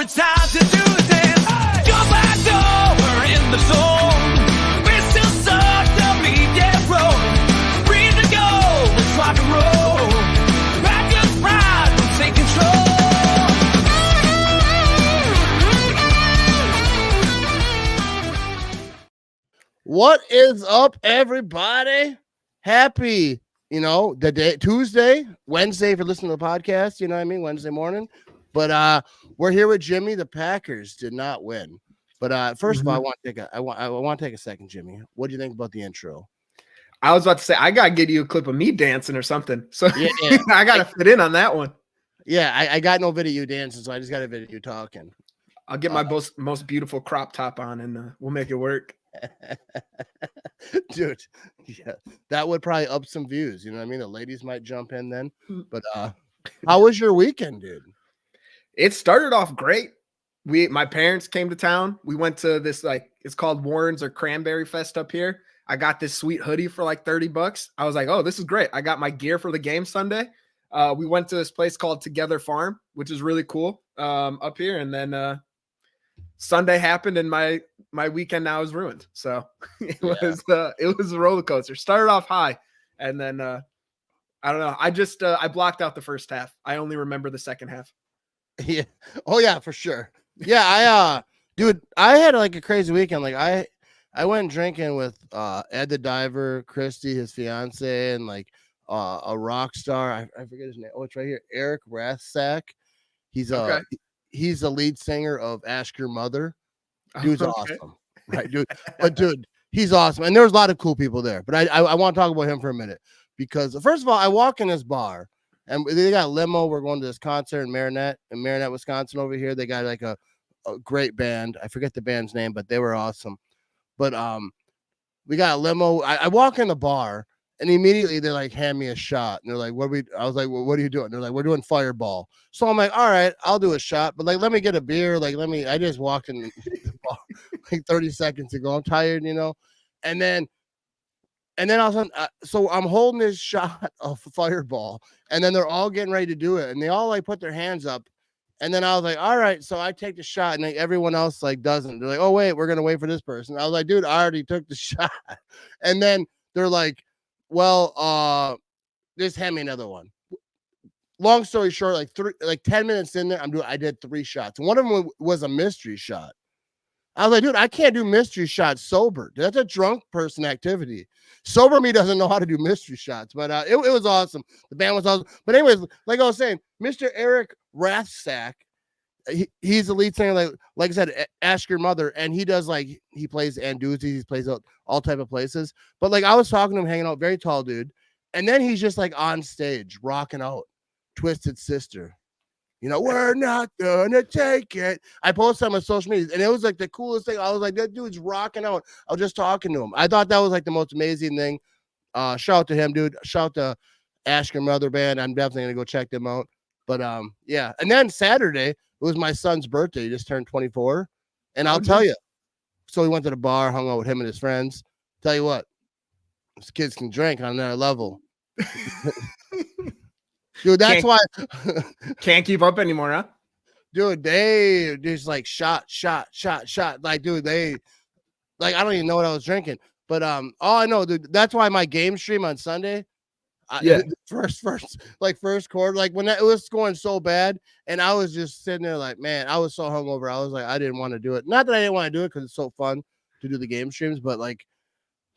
it's time to do this. Jump back door, we're in the zone. We're still stuck, the media rolling. Free to go, let's rock and roll. Packers pride, we'll take control. What is up, everybody? Happy, the day Tuesday, Wednesday if you're listening to the podcast, you know what I mean? Wednesday morning. But we're here with Jimmy. The Packers did not win. But first of all, I want to take a second, Jimmy. What do you think about the intro? I was about to say I gotta get you a clip of me dancing or something. So Yeah. I gotta fit in on that one. Yeah, I got no video of you dancing, so I just got a video of you talking. I'll get my most beautiful crop top on and we'll make it work. Dude, yeah, that would probably up some views. You know what I mean? The ladies might jump in then. But how was your weekend, dude? It started off great. My parents came to town. We went to this, it's called Warren's or Cranberry Fest up here. I got this sweet hoodie for like $30. I was like, oh, this is great. I got my gear for the game Sunday. We went to this place called Together Farm, which is really cool up here. And then Sunday happened and my weekend now is ruined. So it was a roller coaster. Started off high and then I don't know. I blocked out the first half. I only remember the second half. Yeah. Oh yeah, for sure. Yeah, dude, I had like a crazy weekend. Like I went drinking with Ed the Diver, Christy, his fiance, and like a rock star. I forget his name. Oh, it's right here. Eric Rathsack. He's the lead singer of Ask Your Mother. Dude's awesome. Right, dude. But dude, he's awesome. And there's a lot of cool people there. But I want to talk about him for a minute. Because first of all, I walk in this bar and they got a limo. We're going to this concert in Marinette, Wisconsin over here. They got like a great band. I forget the band's name, but they were awesome. But we got a limo. I walk in the bar and immediately they like hand me a shot. And they're like, I was like, well, what are you doing? They're like, we're doing Fireball. So I'm like, all right, I'll do a shot. But like, let me get a beer. Like, I just walked in the bar like 30 seconds ago. I'm tired, And then all of a sudden, so I'm holding this shot of Fireball, and then they're all getting ready to do it, and they all like put their hands up, and then I was like, all right, so I take the shot, and like everyone else like doesn't. They're like, oh wait, we're gonna wait for this person. I was like, dude, I already took the shot, and then they're like, well, just hand me another one. Long story short, like 10 minutes in there, I did 3 shots. One of them was a mystery shot. I was like, dude, I can't do mystery shots sober. That's a drunk person activity. Sober me doesn't know how to do mystery shots, but it was awesome. The band was awesome. But anyways, like I was saying, Mr. Eric Rathsack, he's the lead singer, like I said, Ask Your Mother, and he plays Anduzzi, he plays out all type of places. But like I was talking to him, hanging out, very tall dude, and then he's just like on stage rocking out Twisted Sister. We're not gonna take it. I posted on my social media, and it was like the coolest thing. I was like, that dude's rocking out. I was just talking to him. I thought that was like the most amazing thing. Shout out to him, dude. Shout out to Ask Your Mother band. I'm definitely gonna go check them out. But yeah. And then Saturday, it was my son's birthday. He just turned 24. And I'll tell you. So we went to the bar, hung out with him and his friends. Tell you what, these kids can drink on another level. Dude, that's why can't keep up anymore, huh? Dude, they just like shot. Like, dude, they like I don't even know what I was drinking. But all I know, dude, that's why my game stream on Sunday. First quarter, like when it was going so bad, and I was just sitting there like, man, I was so hungover. I was like, I didn't want to do it. Not that I didn't want to do it because it's so fun to do the game streams, but like,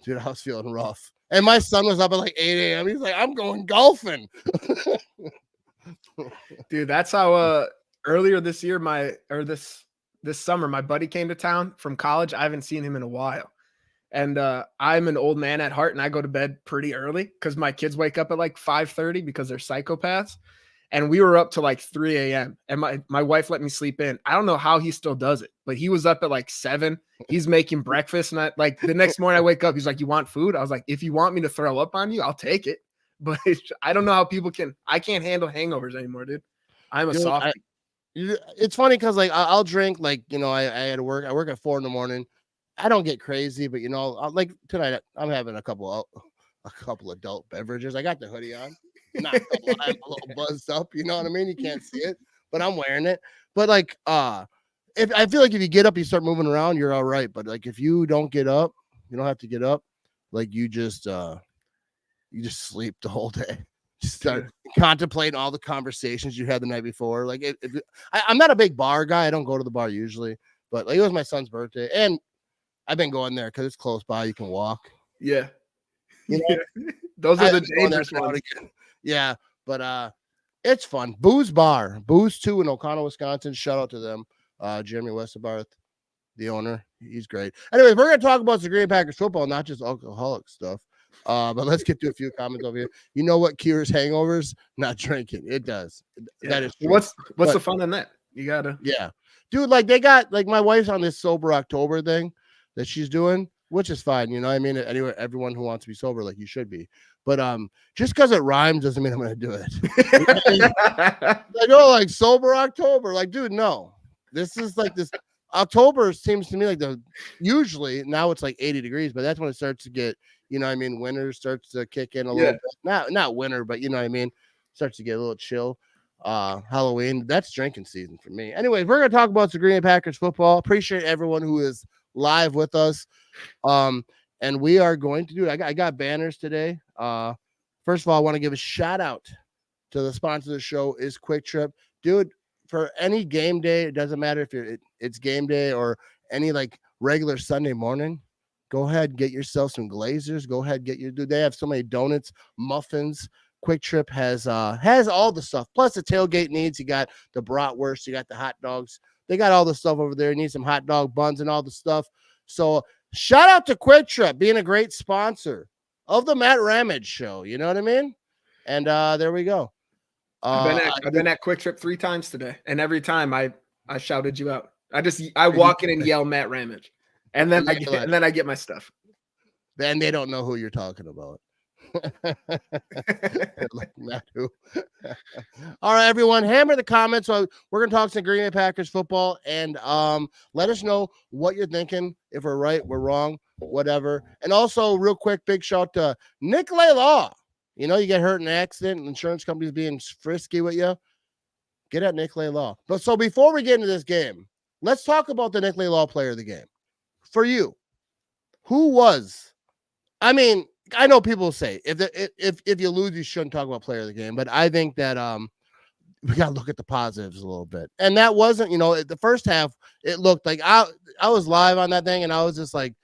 dude, I was feeling rough. And my son was up at like 8 a.m. He's like, I'm going golfing. Dude, that's how earlier this year, this summer, my buddy came to town from college. I haven't seen him in a while. And I'm an old man at heart, and I go to bed pretty early because my kids wake up at like 5:30 because they're psychopaths. And we were up to like 3 a.m. And my wife let me sleep in. I don't know how he still does it, but he was up at like 7. He's making breakfast. And the next morning I wake up, he's like, you want food? I was like, if you want me to throw up on you, I'll take it. But I don't know how people I can't handle hangovers anymore, dude. I'm a softie. It's funny because like I'll drink, like, I had to work. I work at 4 in. I don't get crazy, but like tonight I'm having a couple adult beverages. I got the hoodie on. Not I'm a little buzzed up, you know what I mean? You can't see it, but I'm wearing it. But like if I feel like if you get up, you start moving around, you're all right. But like if you don't get up, you don't have to get up. Like you just sleep the whole day. Just start contemplating all the conversations you had the night before. Like I'm not a big bar guy. I don't go to the bar usually, but like it was my son's birthday, and I've been going there because it's close by. You can walk. Yeah. You know, Those are I've the been going there dangerous now and ones. again. Yeah, but it's fun. Booze Bar, Booze 2 in O'Connell, Wisconsin. Shout out to them. Jeremy Westerbarth, the owner. He's great. Anyways, we're gonna talk about the Green Bay Packers football, not just alcoholic stuff. But let's get to a few comments over here. You know what cures hangovers? Not drinking. It does. Yeah. That is true. What's But- the fun in that? You gotta. Yeah, dude. Like they got like my wife's on this sober October thing that she's doing, which is fine. You know, what I mean, anyway, everyone who wants to be sober, like you should be. But just because it rhymes doesn't mean I'm gonna do it. Like oh, like sober October. Like, dude, no. This is like this. October seems to me like usually now it's like 80 degrees, but that's when it starts to get, you know what I mean, winter starts to kick in a little bit. Not winter, but you know what I mean, starts to get a little chill. Halloween, that's drinking season for me. Anyways, we're gonna talk about the Green Bay Packers football. Appreciate everyone who is live with us. And we are going to do it. I got banners today. First of all, I want to give a shout out to the sponsor of the show is Quick Trip. Dude, for any game day, it doesn't matter if it's game day or any like regular Sunday morning, go ahead, get yourself some Glazers. Go ahead, dude. They have so many donuts, muffins. Quick Trip has all the stuff. Plus the tailgate needs. You got the bratwurst, you got the hot dogs. They got all the stuff over there. You need some hot dog buns and all the stuff. So shout out to Quick Trip being a great sponsor of the Matt Ramage show. You know what I mean? And there we go. I've been at Quick Trip 3 times today, and every time I shouted you out. I walk in and yell Matt Ramage, and then I get my stuff. Then they don't know who you're talking about. Like Matt who. All right, everyone, hammer the comments. So we're gonna talk some Green Bay Packers football, and let us know what you're thinking. If we're right, we're wrong, whatever. And also, real quick, big shout to Nick Law. You know, you get hurt in an accident, insurance companies being frisky with you. Get at Nick Law. But so before we get into this game, let's talk about the Nick Law player of the game. For you, who was? I mean, I know people say if you lose, you shouldn't talk about player of the game, but I think that we gotta look at the positives a little bit. And that wasn't, you know, the first half. It looked like I was live on that thing, and I was just like,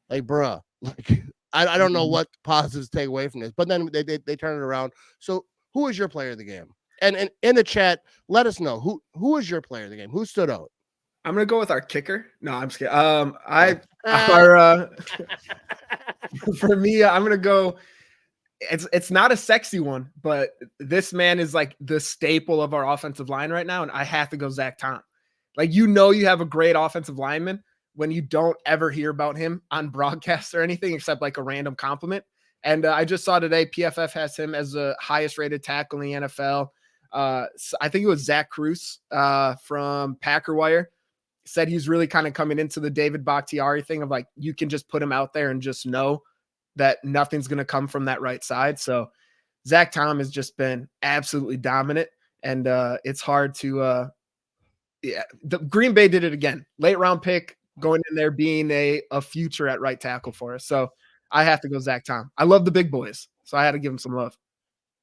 bruh, like. I don't know what positives take away from this, but then they turn it around. So who is your player of the game? And in the chat, let us know who is your player of the game? Who stood out? I'm gonna go with our kicker. No, I'm just kidding. For me, I'm gonna go. It's not a sexy one, but this man is like the staple of our offensive line right now, and I have to go Zach Tom. Like you have a great offensive lineman when you don't ever hear about him on broadcast or anything except like a random compliment. And I just saw today PFF has him as the highest rated tackle in the NFL. I think it was Zach Cruz from Packer Wire said he's really kind of coming into the David Bakhtiari thing of like, you can just put him out there and just know that nothing's going to come from that right side. So Zach Tom has just been absolutely dominant, and it's hard to the Green Bay did it again. Late round pick, going in there being a future at right tackle for us. So I have to go Zach Tom. I love the big boys, so I had to give him some love.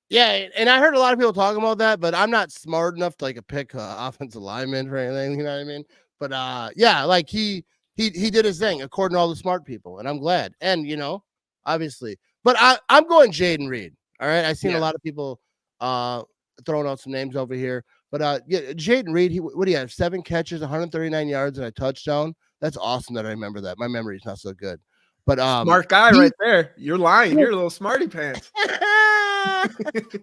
Yeah, and I heard a lot of people talking about that, but I'm not smart enough to like pick offensive lineman or anything, you know what I mean? But yeah, like he did his thing according to all the smart people, and I'm glad. And you know, obviously, but I'm going Jaden Reed. All right, I've seen a lot of people throwing out some names over here, but yeah, Jaden Reed. What do you have? 7 catches, 139 yards, and a touchdown. That's awesome that I remember that. My memory's not so good. But smart guy right there. You're lying. You're a little smarty pants.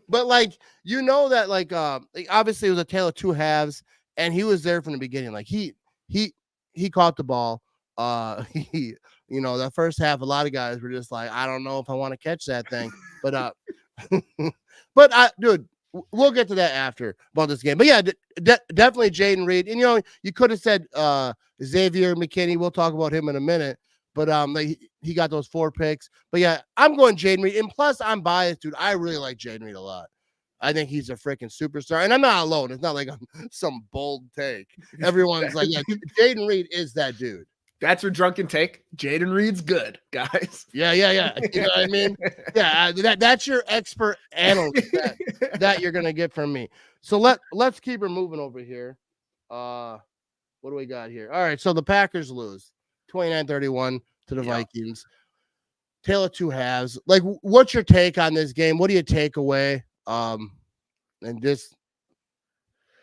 But like, you know that like obviously it was a tale of two halves, and he was there from the beginning. Like he caught the ball. You know, that first half, a lot of guys were just like, I don't know if I want to catch that thing. But dude, we'll get to that after about this game. But yeah, definitely Jaden Reed. And you know, you could have said Xavier McKinney. We'll talk about him in a minute. But like, he got those 4 picks. But yeah, I'm going Jaden Reed. And plus, I'm biased, dude. I really like Jaden Reed a lot. I think he's a freaking superstar. And I'm not alone. It's not like I'm some bold take. Everyone's like, yeah, Jaden Reed is that dude. That's your drunken take. Jaden Reed's good, guys. Yeah. You know what I mean? Yeah, that's your expert analyst that you're gonna get from me. So let's keep her moving over here. What do we got here? All right, so the Packers lose 29-31 to the Vikings. Tale of two halves. Like, what's your take on this game? What do you take away? And this,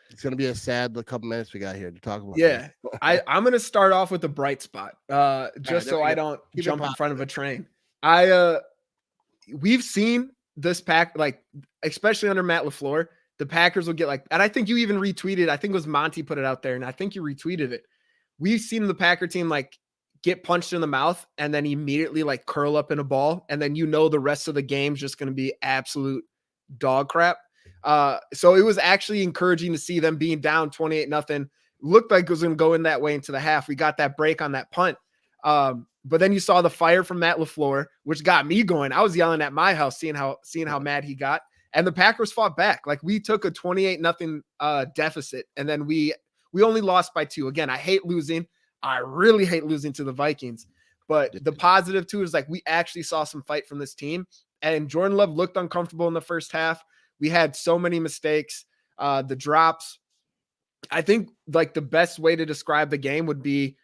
it's gonna be a sad couple minutes we got here to talk about. Yeah, I'm gonna start off with the bright spot, just so I don't Keep jump in front of a train. We've seen this pack, like especially under Matt LaFleur, the Packers will get like, and I think you even retweeted. I think it was Monty put it out there, and I think you retweeted it. We've seen the Packer team like get punched in the mouth and then immediately like curl up in a ball, and then the rest of the game's just gonna be absolute dog crap. So it was actually encouraging to see them being down 28-0. Looked like it was going to go in that way into the half. We got that break on that punt. But then you saw the fire from Matt LaFleur, which got me going. I was yelling at my house, seeing how mad he got. And the Packers fought back. Like, we took a 28-0 deficit, and then we only lost by 2. Again, I hate losing. I really hate losing to the Vikings. But the positive too is like we actually saw some fight from this team. And Jordan Love looked uncomfortable in the first half. We had so many mistakes, the drops. I think like the best way to describe the game would be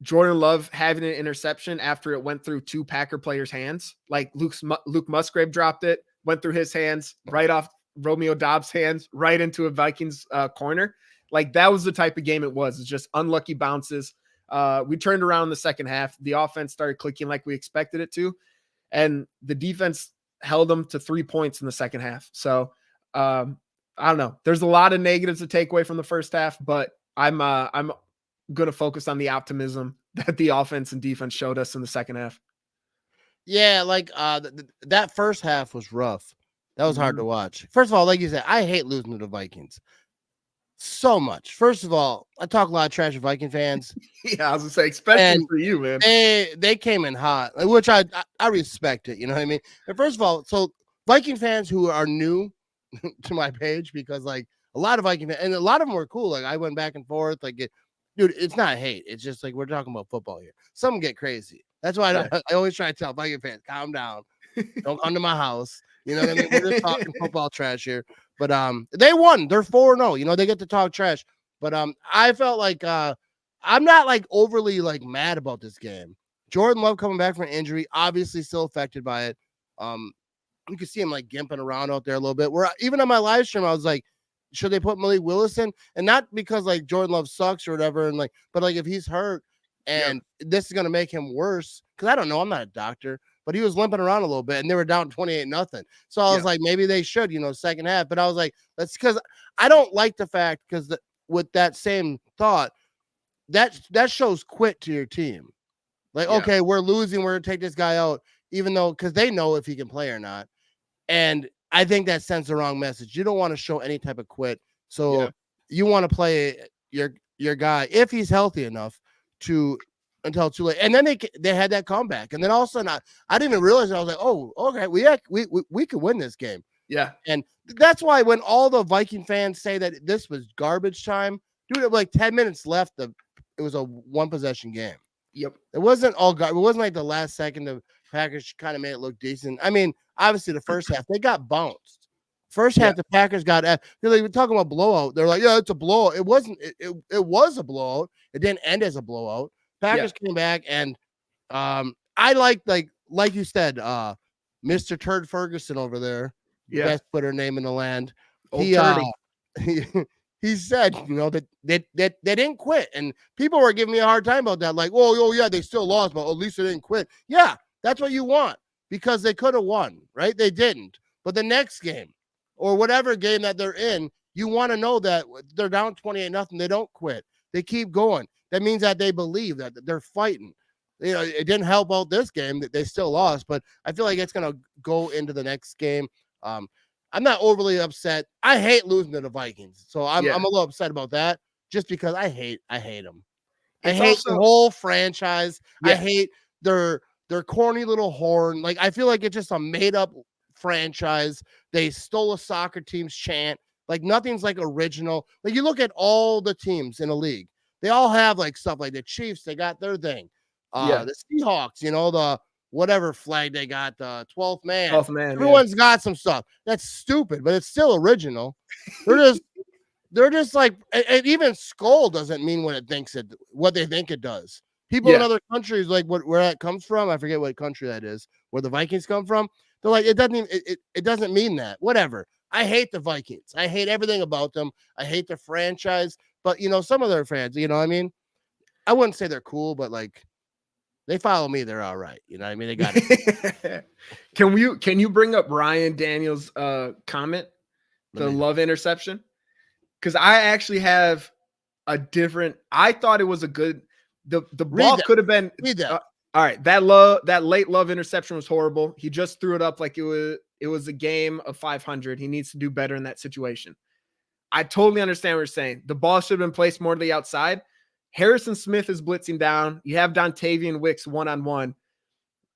Jordan Love having an interception after it went through 2 Packer players' hands. Like Luke Musgrave dropped it, went through his hands, right off Romeo Dobbs' hands, right into a Vikings corner. Like, that was the type of game it was. It's just unlucky bounces. We turned around in the second half. The offense started clicking like we expected it to. And the defense held them to 3 points in the second half. So I don't know. There's a lot of negatives to take away from the first half, but I'm going to focus on the optimism that the offense and defense showed us in the second half. Yeah, like that first half was rough. That was hard to watch. First of all, like you said, I hate losing to the Vikings so much. First of all, I talk a lot of trash to Viking fans. Yeah, I was gonna say, especially for you, man. They came in hot, which I respect it. You know what I mean? And first of all, so Viking fans who are new to my page, because like a lot of Viking fans, and a lot of them were cool. Like, I went back and forth. Like, dude, it's not hate. It's just like we're talking about football here. Some get crazy. That's why I always try to tell Viking fans, calm down. Don't come to my house. You know what I mean? We're just talking football trash here. But they won. They're 4-0. You know, they get to talk trash. But I felt like I'm not like overly like mad about this game. Jordan Love coming back from an injury, obviously still affected by it. You can see him like gimping around out there a little bit. Where even on my live stream, I was like, should they put Malik Willis in? And not because like Jordan Love sucks or whatever, and like, but like if he's hurt and this is gonna make him worse, because I don't know, I'm not a doctor, but he was limping around a little bit and they were down 28-0. So I was like, maybe they should, you know, second half. But I was like, that's because I don't like the fact, because with that same thought, that shows quit to your team. Like, okay, we're losing, we're gonna take this guy out, even though, because they know if he can play or not. And I think that sends the wrong message. You don't want to show any type of quit. So you want to play your guy if he's healthy enough to until too late. And then they had that comeback. And then all of a sudden I didn't even realize. I was like, oh, okay, we could win this game. Yeah. And that's why when all the Viking fans say that this was garbage time, dude, like 10 minutes left, it was a one possession game. Yep. It wasn't all garbage. It wasn't like the last second the Packers kind of made it look decent. I mean, obviously the first half they got bounced. First half the Packers got. They're like, we're talking about blowout. They're like, yeah, it's a blowout. It wasn't. It was a blowout. It didn't end as a blowout. Packers came back, and I like you said, Mr. Turd Ferguson over there, best Twitter name in the land. He said, you know, that they didn't quit, and people were giving me a hard time about that. Like, oh yeah, they still lost, but at least they didn't quit. Yeah, that's what you want, because they could have won, right? They didn't. But the next game or whatever game that they're in, you want to know that they're down 28-0. They don't quit. They keep going. That means that they believe that they're fighting. You know, it didn't help out this game that they still lost, but I feel like it's going to go into the next game. I'm not overly upset. I hate losing to the Vikings, so I'm a little upset about that, just because I hate them. I hate the whole franchise. I hate their corny little horn. Like, I feel like it's just a made up franchise. They stole a soccer team's chant. Like nothing's like original. Like you look at all the teams in a league, they all have like stuff like the Chiefs. They got their thing. The Seahawks, the whatever flag they got, the 12th man. 12th man. Everyone's got some stuff. That's stupid, but it's still original. They're just like, and even skull doesn't mean what they think it does. People in other countries, like where that comes from, I forget what country that is, where the Vikings come from. They're like, it doesn't mean that. Whatever. I hate the Vikings. I hate everything about them. I hate the franchise. But some of their fans, I mean, I wouldn't say they're cool, but like they follow me, they're all right. You know what I mean? They got it. Can you bring up Ryan Daniels' comment, the love interception? Because I actually have a different. I thought it was a good. The ball could have been. All right, that late love interception was horrible. He just threw it up like it was a game of 500. He needs to do better in that situation. I totally understand what you're saying. The ball should have been placed more to the outside. Harrison Smith is blitzing down. You have Dontavian Wicks one-on-one.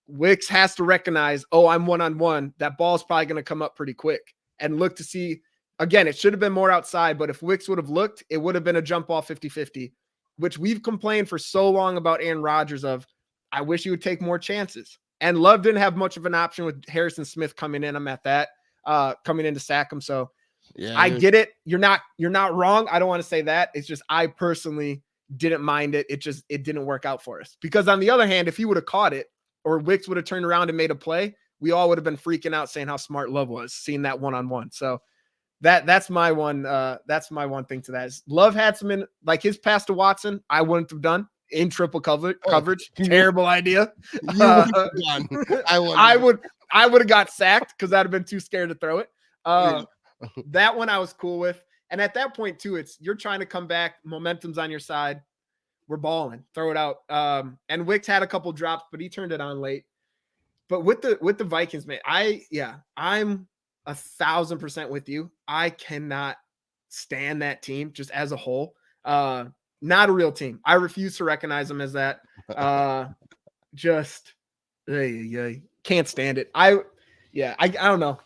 Wicks has to recognize, I'm one-on-one. That ball's probably going to come up pretty quick and look to see. Again, it should have been more outside, but if Wicks would have looked, it would have been a jump ball 50-50, which we've complained for so long about Aaron Rodgers of, I wish he would take more chances. And Love didn't have much of an option with Harrison Smith coming in. I'm at that, coming in to sack him. So I get it. You're not wrong. I don't want to say that. It's just, I personally didn't mind it. It didn't work out for us. Because on the other hand, if he would have caught it or Wicks would have turned around and made a play, we all would have been freaking out saying how smart Love was, seeing that one-on-one. So that's my one. That's my one thing to that is Love had some like his pass to Watson. I wouldn't have done in triple coverage. Terrible idea. I would have got sacked because I'd have been too scared to throw it. That one I was cool with. And at that point too, you're trying to come back. Momentum's on your side. We're balling. Throw it out. And Wicks had a couple drops, but he turned it on late. But with the Vikings, man, I'm 1,000% with you. I cannot stand that team just as a whole. Not a real team. I refuse to recognize them as that. Can't stand it. I don't know.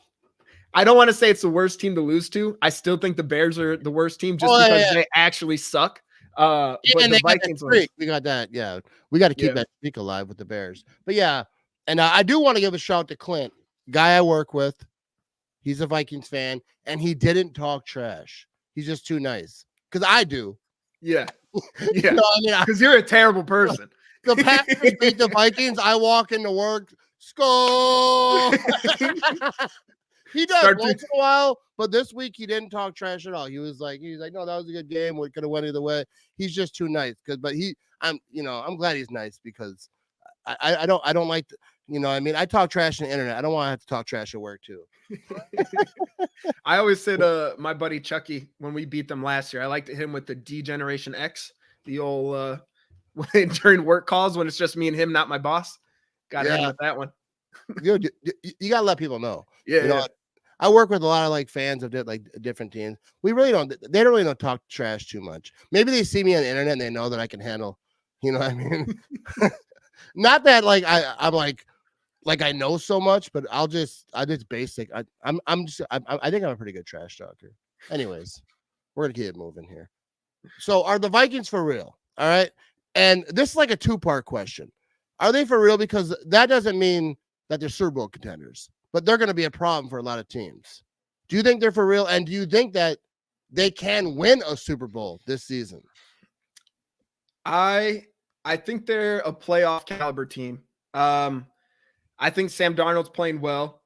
I don't want to say it's the worst team to lose to. I still think the Bears are the worst team just because they actually suck. But the Vikings, we got that. Yeah, we got to keep that streak alive with the Bears. But yeah, and I do want to give a shout to Clint, guy I work with. He's a Vikings fan, and he didn't talk trash. He's just too nice because I do. Yeah. Yeah. Because you're a terrible person. The Packers beat the Vikings. I walk into work. Score. He does once in a while, but this week he didn't talk trash at all. He was like, no, that was a good game. We could have went either way. He's just too nice. I'm glad he's nice because I don't like I talk trash on the internet. I don't want to have to talk trash at work too. I always said my buddy Chucky, when we beat them last year, I liked him with the D Generation X, the old during work calls when it's just me and him, not my boss. Got him with that one. You gotta let people know. I work with a lot of like fans of different teams. They don't really talk trash too much. Maybe they see me on the internet and they know that I can handle, you know what I mean? Not that like I'm like I know so much, but I just basic. I think I'm a pretty good trash talker. Anyways, we're gonna keep it moving here. So are the Vikings for real? All right. And this is like a 2-part question. Are they for real? Because that doesn't mean that they're Super Bowl contenders, but they're going to be a problem for a lot of teams. Do you think they're for real? And do you think that they can win a Super Bowl this season? I think they're a playoff caliber team. I think Sam Darnold's playing well.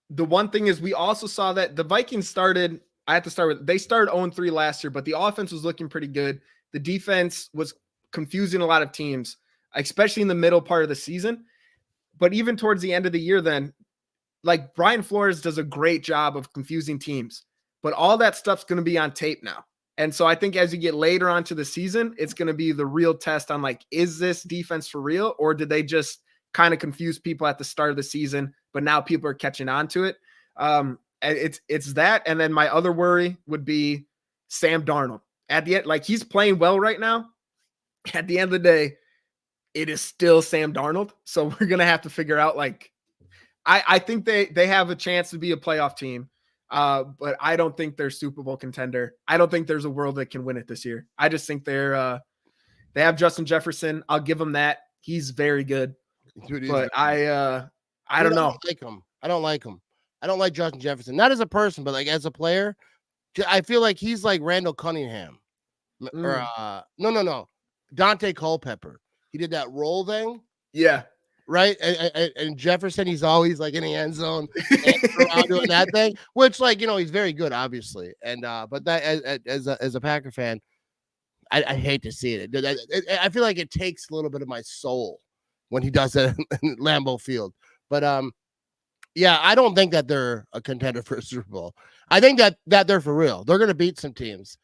The one thing is we also saw that the Vikings started 0-3 last year, but the offense was looking pretty good. The defense was confusing a lot of teams, especially in the middle part of the season. But even towards the end of the year, then, like Brian Flores does a great job of confusing teams, but all that stuff's going to be on tape now. And so I think as you get later onto the season, it's going to be the real test on like, is this defense for real? Or did they just kind of confuse people at the start of the season, but now people are catching on to it? It's that. And then my other worry would be Sam Darnold at the end. Like he's playing well right now. At the end of the day, it is still Sam Darnold. So we're going to have to figure out like, I think they have a chance to be a playoff team. But I don't think they're Super Bowl contender. I don't think there's a world that can win it this year. I just think they have Justin Jefferson. I'll give them that. He's very good. Dude, But I don't know. I don't like him. I don't like Justin Jefferson. Not as a person, but like as a player. I feel like he's like Randall Cunningham. Or no. Dante Culpepper. He did that roll thing. Yeah. Right. And Jefferson, he's always like in the end zone around doing that thing, which, like, he's very good, obviously. And but that as a Packer fan, I hate to see it. I feel like it takes a little bit of my soul when he does it in Lambeau Field. But yeah, I don't think that they're a contender for a Super Bowl. I think that they're for real. They're going to beat some teams.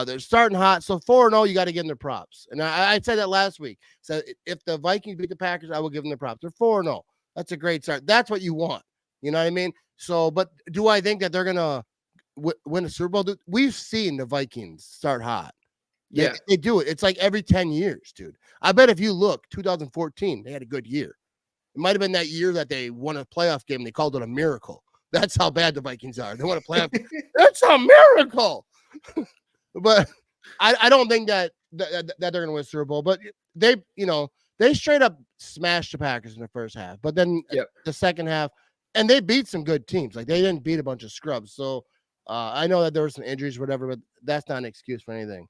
They're starting hot. So 4-0, you got to give them their props. And I said that last week. So if the Vikings beat the Packers, I will give them their props. They're 4-0. That's a great start. That's what you want. You know what I mean? So, but do I think that they're going to win a Super Bowl? We've seen the Vikings start hot. Yeah. They do it. It's like every 10 years, dude. I bet if you look, 2014, they had a good year. It might have been that year that they won a playoff game. They called it a miracle. That's how bad the Vikings are. They won a playoff game. That's a miracle. But I don't think that they're going to win Super Bowl. But they straight up smashed the Packers in the first half. But then the second half, and they beat some good teams. Like, they didn't beat a bunch of scrubs. So I know that there were some injuries or whatever, but that's not an excuse for anything.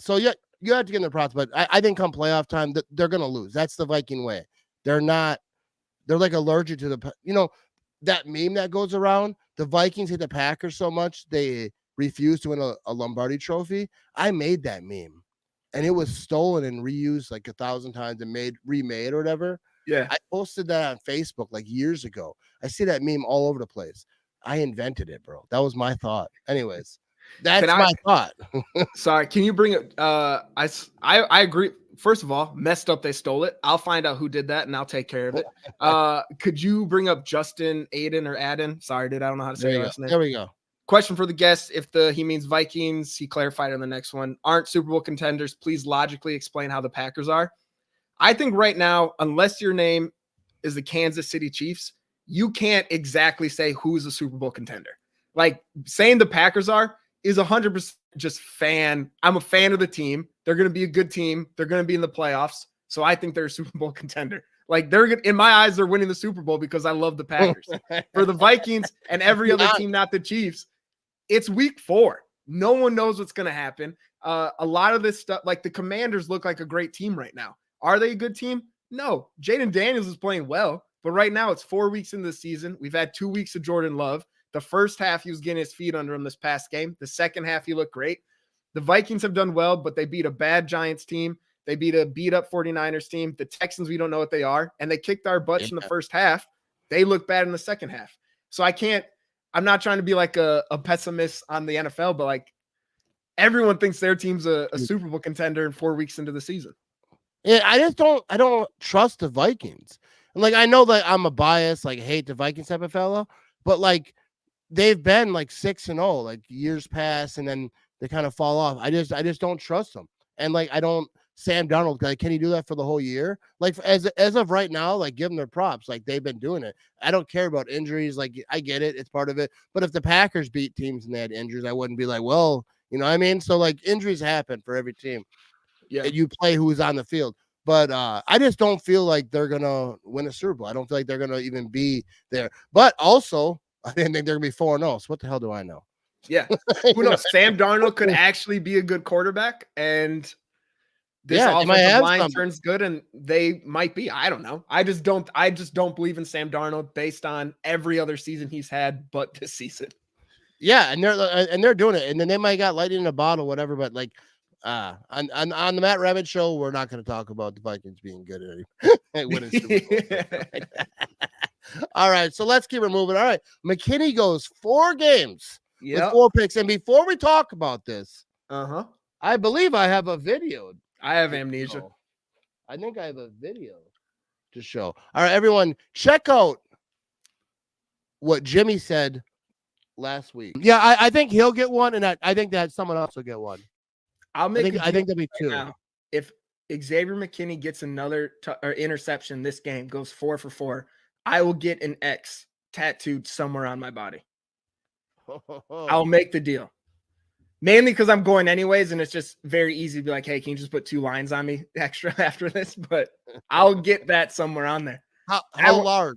So yeah, you have to give them the props. But I think come playoff time, they're going to lose. That's the Viking way. They're like allergic to that meme that goes around. The Vikings hit the Packers so much they refused to win a Lombardi trophy. I made that meme, and it was stolen and reused like 1,000 times and remade or whatever. Yeah. I posted that on Facebook like years ago. I see that meme all over the place. I invented it, bro. That was my thought. Anyways, that's my thought. Sorry, can you bring it? I agree. First of all, messed up. They stole it. I'll find out who did that, and I'll take care of it. Could you bring up Justin Aiden or Adden? Sorry, dude. I don't know how to say your last name. There we go. Question for the guest. If he means Vikings, he clarified on the next one. Aren't Super Bowl contenders. Please logically explain how the Packers are. I think right now, unless your name is the Kansas City Chiefs, you can't exactly say who's a Super Bowl contender. Like, saying the Packers are is 100% just fan. I'm a fan of the team. They're going to be a good team. They're going to be in the playoffs. So I think they're a Super Bowl contender. Like, in my eyes, they're winning the Super Bowl because I love the Packers. For the Vikings and every other team, not the Chiefs, it's week 4. No one knows what's going to happen. A lot of this stuff, like the Commanders look like a great team right now. Are they a good team? No. Jaden Daniels is playing well, but right now it's 4 weeks into the season. We've had 2 weeks of Jordan Love. The first half, he was getting his feet under him this past game. The second half, he looked great. The Vikings have done well, but they beat a bad Giants team. They beat a beat-up 49ers team. The Texans, we don't know what they are, and they kicked our butts in the first half. They look bad in the second half. So I'm not trying to be like a pessimist on the NFL, but like, everyone thinks their team's a Super Bowl contender in 4 weeks into the season. Yeah, I don't trust the Vikings. And like, I know that I'm a bias, like, hate the Vikings type of fellow, but like, they've been like 6-0, like years pass, and then they kind of fall off. I just don't trust them. And like, Sam Darnold, like, can he do that for the whole year? Like, as of right now, like, give them their props. Like, they've been doing it. I don't care about injuries. Like, I get it. It's part of it. But if the Packers beat teams and they had injuries, I wouldn't be like, well, you know what I mean? So like, injuries happen for every team. Yeah. And you play who's on the field. But I just don't feel like they're going to win a Super Bowl. I don't feel like they're going to even be there. But also, I didn't think they're going to be 4-0. So what the hell do I know? Yeah. Who knows? Sam Darnold could actually be a good quarterback, and this offensive line turns good, and they might be. I don't know. I just don't believe in Sam Darnold based on every other season he's had but this season. Yeah, and they're doing it. And then they might got lightning in a bottle, whatever, but like on the Matt Ramage show, we're not going to talk about the Vikings being good at winning Super Bowl. All right, so let's keep it moving. All right, McKinney goes 4 games with 4 picks. And before we talk about this, I believe I have a video. I have amnesia. I think I have a video to show. All right, everyone, check out what Jimmy said last week. Yeah, I think he'll get one, and I think that someone else will get one. I think there'll be 2. Now, if Xavier McKinney gets another interception this game, goes 4 for 4, I will get an X tattooed somewhere on my body. I'll make the deal. Mainly because I'm going anyways, and it's just very easy to be like, hey, can you just put 2 lines on me extra after this? But I'll get that somewhere on there. How large?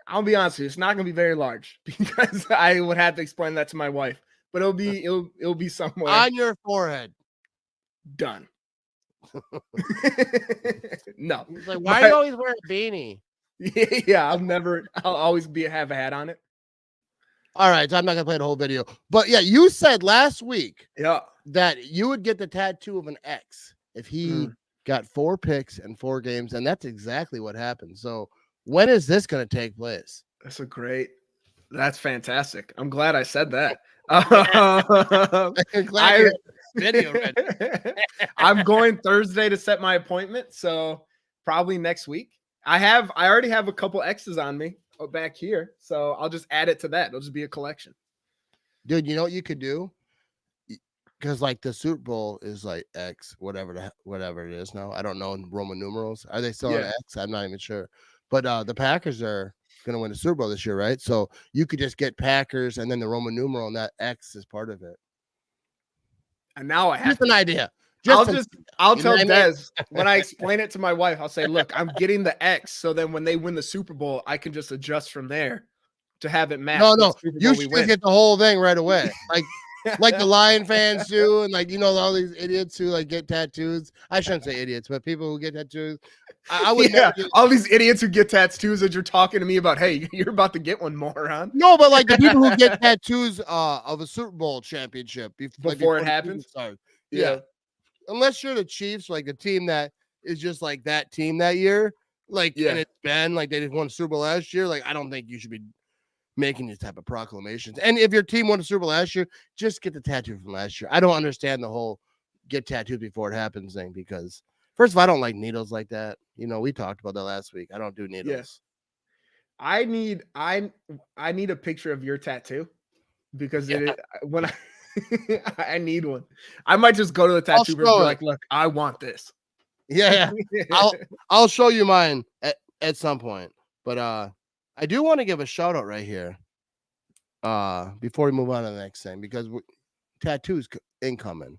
I'll be honest with you, it's not gonna be very large because I would have to explain that to my wife. But it'll be somewhere On your forehead. done. No. He's like, why do you always wear a beanie? Yeah, I'll always have a hat on it. All right, so I'm not gonna play the whole video. But yeah, you said last week Yeah. that you would get the tattoo of an X if he got 4 picks and 4 games, and that's exactly what happened. So when is this gonna take place? That's fantastic. I'm glad I said that. I'm glad you had this video ready. I'm going Thursday to set my appointment, so probably next week. I already have a couple X's on me back here, so I'll just add it to that. It'll just be a collection. Dude, you know what you could do? Because like the Super Bowl is like X, whatever it is now. I don't know in Roman numerals. Are they still on X? I'm not even sure. But the Packers are going to win the Super Bowl this year, right? So you could just get Packers and then the Roman numeral, and that X is part of it. And now I have just an idea. I'll tell Des when I explain it to my wife. I'll say, "Look, I'm getting the X, so then when they win the Super Bowl, I can just adjust from there to have it match." No, you should just get the whole thing right away, like the Lion fans do, and like all these idiots who like get tattoos. I shouldn't say idiots, but people who get tattoos. I would all these idiots who get tattoos that you're talking to me about. Hey, you're about to get one, moron. No, but like the people who get tattoos of a Super Bowl championship before it happens. Yeah. Unless you're the Chiefs, like the team that is just like that team that year, and it's been like they just won Super Bowl last year. Like, I don't think you should be making these type of proclamations. And if your team won a Super Bowl last year, just get the tattoo from last year. I don't understand the whole get tattooed before it happens thing because first of all, I don't like needles like that. We talked about that last week. I don't do needles. Yes. I need a picture of your tattoo because I need one. I might just go to the tattoo person and be like, look, I want this. Yeah. I'll show you mine at some point. But I do want to give a shout out right here before we move on to the next thing because tattoos incoming.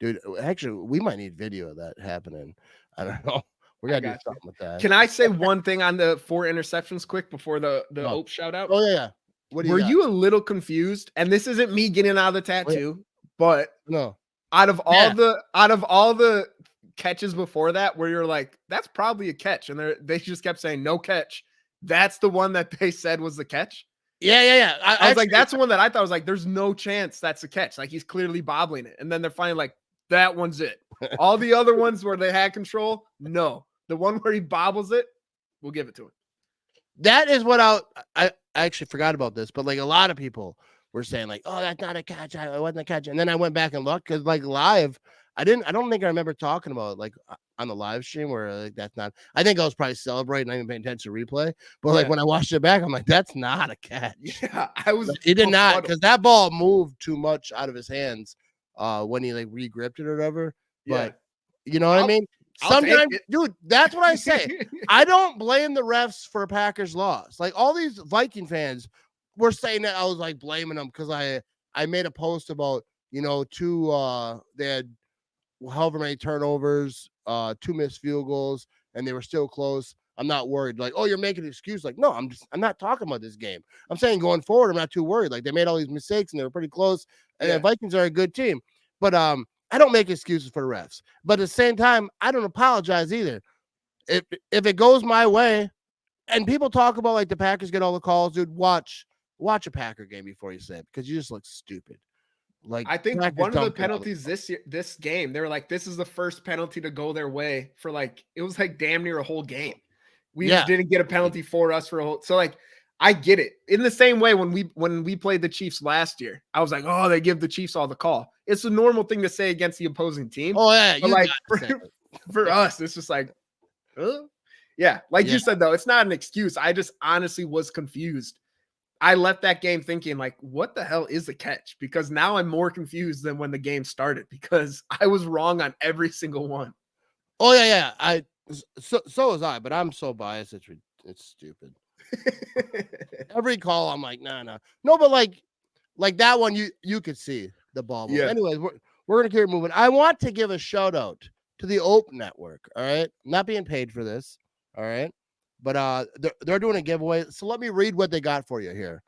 Dude, actually, we might need video of that happening. I don't know. We're going to do something with that. Can I say one thing on the 4 interceptions quick before the Ope shout out? Oh, yeah. Were you a little confused? And this isn't me getting out of the tattoo, but no. Out of all the catches before that, where you're like, that's probably a catch, and they just kept saying no catch. That's the one that they said was the catch. Yeah. I was like, that's the one that I thought was like, there's no chance that's a catch. Like he's clearly bobbling it, and then they're finally like, that one's it. All the other ones where they had control, no. The one where he bobbles it, we'll give it to him. That is what I actually forgot about this, but like a lot of people were saying like, oh, that's not a catch. It wasn't a catch. And then I went back and looked because like live, I don't think I remember talking about it, like on the live stream where like that's not. I think I was probably celebrating, not even paying attention to replay. But like when I watched it back, I'm like, that's not a catch. Yeah, I was. He did not because that ball moved too much out of his hands when he like re-gripped it or whatever. But you know what I mean? Sometimes, dude, that's what I say. I don't blame the refs for a Packers loss. Like all these Viking fans were saying that I was like blaming them because I made a post about they had however many turnovers, 2 missed field goals, and they were still close. I'm not worried. Like, oh, you're making an excuse. Like, no, I'm not talking about this game. I'm saying going forward, I'm not too worried. Like they made all these mistakes and they were pretty close. And the Vikings are a good team, but I don't make excuses for the refs, but at the same time, I don't apologize either. If it goes my way, and people talk about like the Packers get all the calls, dude, watch a Packer game before you say it because you just look stupid. Like I think one of the penalties this game, they were like, this is the first penalty to go their way for like it was like damn near a whole game. We just didn't get a penalty for us for a whole. So like I get it. In the same way when we played the Chiefs last year, I was like, oh, they give the Chiefs all the call. It's a normal thing to say against the opposing team. Oh yeah, but like for us, it's just like, you said though, it's not an excuse. I just honestly was confused. I left that game thinking like, what the hell is the catch? Because now I'm more confused than when the game started because I was wrong on every single one. Oh yeah. So was I, but I'm so biased. It's stupid. Every call, I'm like, nah. No, but like that one, you could see the ball move. Yeah. Anyways, we're gonna keep moving. I want to give a shout out to the Ope Network. All right, I'm not being paid for this. All right, but they're doing a giveaway. So let me read what they got for you here.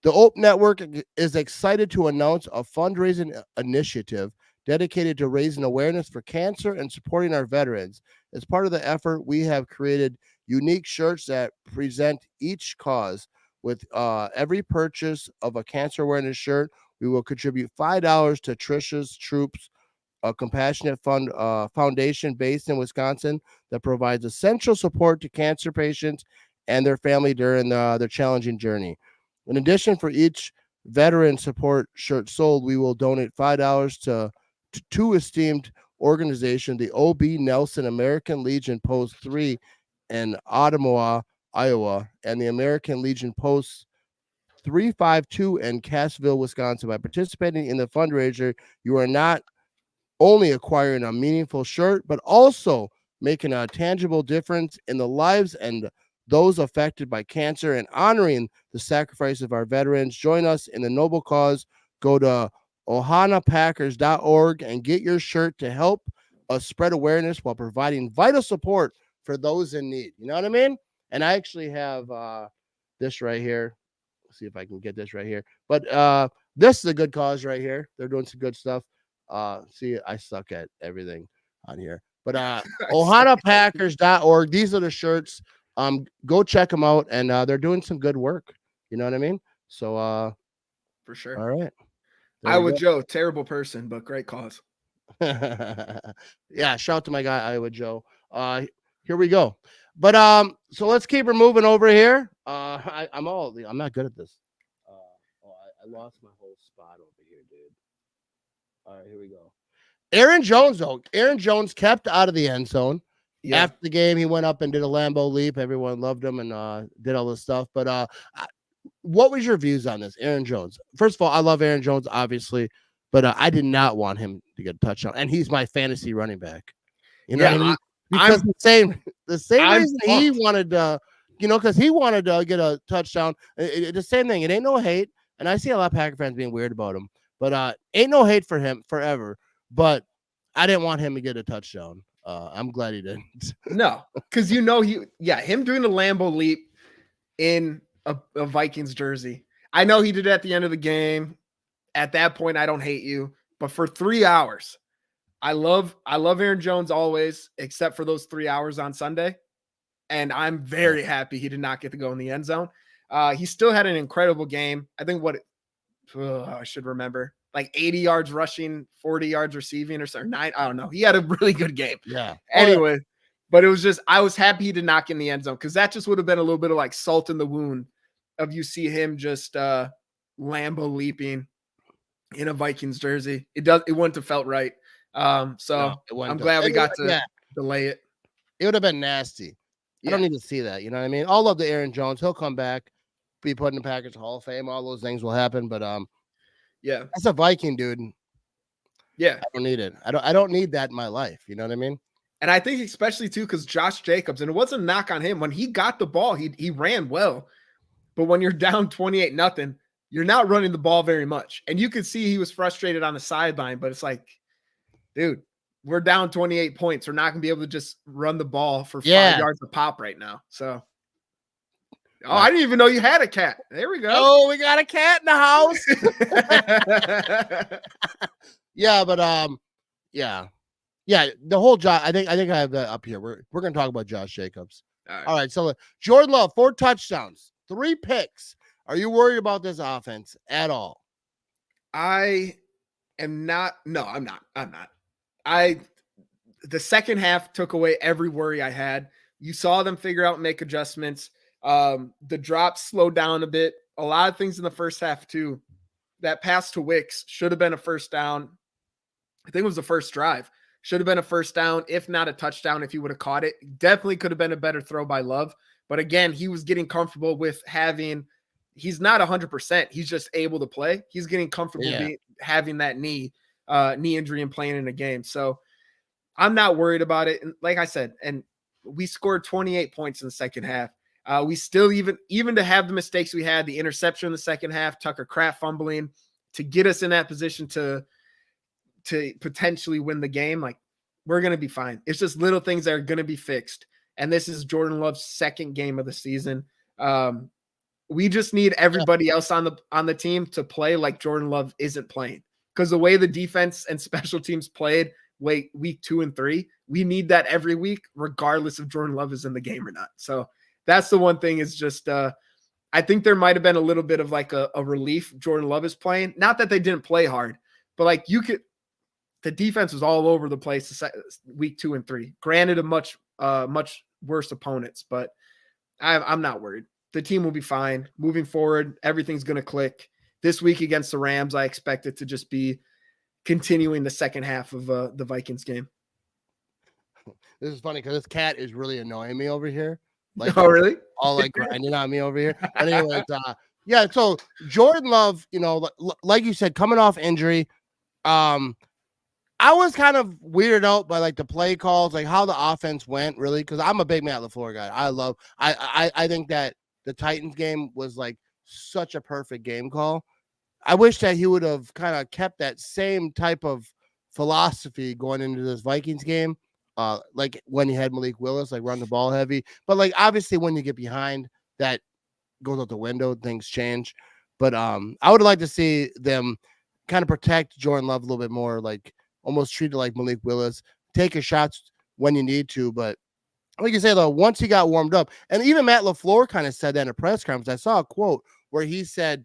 The Ope Network is excited to announce a fundraising initiative dedicated to raising awareness for cancer and supporting our veterans. As part of the effort, we have created unique shirts that present each cause. With every purchase of a cancer awareness shirt, we will contribute $5 to Trisha's Troops, a compassionate foundation based in Wisconsin that provides essential support to cancer patients and their family during their challenging journey. In addition, for each veteran support shirt sold, we will donate $5 to two esteemed organizations, the O.B. Nelson American Legion Post 3 in Ottawa, Iowa, and the American Legion Post 352 in Cassville, Wisconsin. By participating in the fundraiser, you are not only acquiring a meaningful shirt, but also making a tangible difference in the lives and those affected by cancer and honoring the sacrifice of our veterans. Join us in the noble cause. Go to ohanapackers.org and get your shirt to help us spread awareness while providing vital support for those in need. You know what I mean? And I actually have this right here. Let's see if I can get this right here. But this is a good cause right here. They're doing some good stuff. See, I suck at everything on here. But ohanapackers.org. These are the shirts. Go check them out, and they're doing some good work. You know what I mean? So For sure. all right. Iowa Joe, terrible person, but great cause. Yeah, shout out to my guy Iowa Joe. Here we go. But so let's keep her moving over here. I'm not good at this. I lost my whole spot over here, dude. All right, here we go. Aaron Jones, though. Aaron Jones kept out of the end zone. Yeah. After the game, he went up and did a Lambeau leap. Everyone loved him and did all this stuff. But what was your views on this, Aaron Jones? First of all, I love Aaron Jones, obviously, but I did not want him to get a touchdown, and he's my fantasy running back. You know what I mean? Because the same reason he wanted to, because he wanted to get a touchdown. The same thing. It ain't no hate, and I see a lot of Packer fans being weird about him, but ain't no hate for him forever. But I didn't want him to get a touchdown. I'm glad he didn't. No, because him doing the Lambeau leap in a Vikings jersey. I know he did it at the end of the game. At that point, I don't hate you, but for 3 hours, I love Aaron Jones always, except for those 3 hours on Sunday. And I'm very happy he did not get to go in the end zone. He still had an incredible game. I think I should remember, like 80 yards rushing, 40 yards receiving, or something. I don't know. He had a really good game. Yeah. Anyway, but it was just, I was happy he did not get in the end zone, because that just would have been a little bit of like salt in the wound of you see him just Lambeau leaping in a Vikings jersey. It wouldn't have felt right. I'm glad we got to delay it. It would have been nasty. I don't need to see that. You know what I mean? I'll love the Aaron Jones. He'll come back, be put in the Packers Hall of Fame. All those things will happen. But that's a Viking, dude. Yeah, I don't need it. I don't need that in my life. You know what I mean? And I think especially too, because Josh Jacobs, and it wasn't a knock on him, when he got the ball, he ran well. But when you're down 28-0, you're not running the ball very much. And you could see he was frustrated on the sideline, but it's like, dude, we're down 28 points. We're not going to be able to just run the ball for 5 yards a pop right now. So, I didn't even know you had a cat. There we go. Oh, we got a cat in the house. Yeah, but the whole Josh. I think I have that up here. We're going to talk about Josh Jacobs. All right. So Jordan Love, 4 touchdowns, 3 picks. Are you worried about this offense at all? I am not. No, I'm not. The second half took away every worry I had. You saw them figure out and make adjustments. The drops slowed down a bit. A lot of things in the first half too. That pass to Wicks should have been a first down. I think it was the first drive. Should have been a first down, if not a touchdown, if he would have caught it. Definitely could have been a better throw by Love. But again, he was getting comfortable with he's not 100%. He's just able to play. He's getting comfortable having that knee injury and playing in a game. So I'm not worried about it. And like I said, and we scored 28 points in the second half. We still even to have the mistakes we had, the interception in the second half, Tucker Kraft fumbling, to get us in that position to potentially win the game, like we're going to be fine. It's just little things that are going to be fixed. And this is Jordan Love's second game of the season. We just need everybody else on the team to play like Jordan Love isn't playing, because the way the defense and special teams played week 2 and 3, we need that every week, regardless if Jordan Love is in the game or not. So that's the one thing is just, I think there might've been a little bit of like a relief Jordan Love is playing. Not that they didn't play hard, but like the defense was all over the place week 2 and 3. Granted, a much worse opponents, but I'm not worried. The team will be fine moving forward. Everything's going to click. This week against the Rams, I expect it to just be continuing the second half of the Vikings game. This is funny because this cat is really annoying me over here. Like, oh, really? All like grinding on me over here. But anyways, yeah. So Jordan Love, like you said, coming off injury, I was kind of weirded out by like the play calls, like how the offense went, really, because I'm a big Matt LaFleur guy. I think that the Titans game was like such a perfect game call. I wish that he would have kind of kept that same type of philosophy going into this Vikings game. Like when he had Malik Willis, like run the ball heavy. But like obviously when you get behind, that goes out the window, things change. But I would like to see them kind of protect Jordan Love a little bit more, like almost treat it like Malik Willis, take your shots when you need to. But like you say, though, once he got warmed up, and even Matt LaFleur kind of said that in a press conference. I saw a quote where he said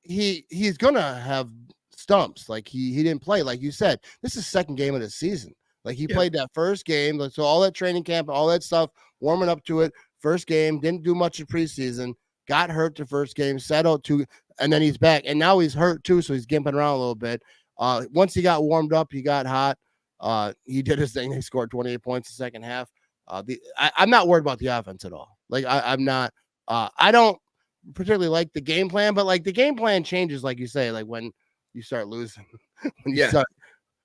he's gonna have stumps. Like he didn't play, like you said. This is second game of the season. Like he played that first game, so all that training camp, all that stuff, warming up to it. First game, didn't do much in preseason. Got hurt the first game, sat out two, and then he's back, and now he's hurt too, so he's gimping around a little bit. Once he got warmed up, he got hot. He did his thing. He scored 28 points the second half. I'm not worried about the offense at all. Like I'm not. I don't particularly like the game plan, but like the game plan changes, like you say, like when you start losing.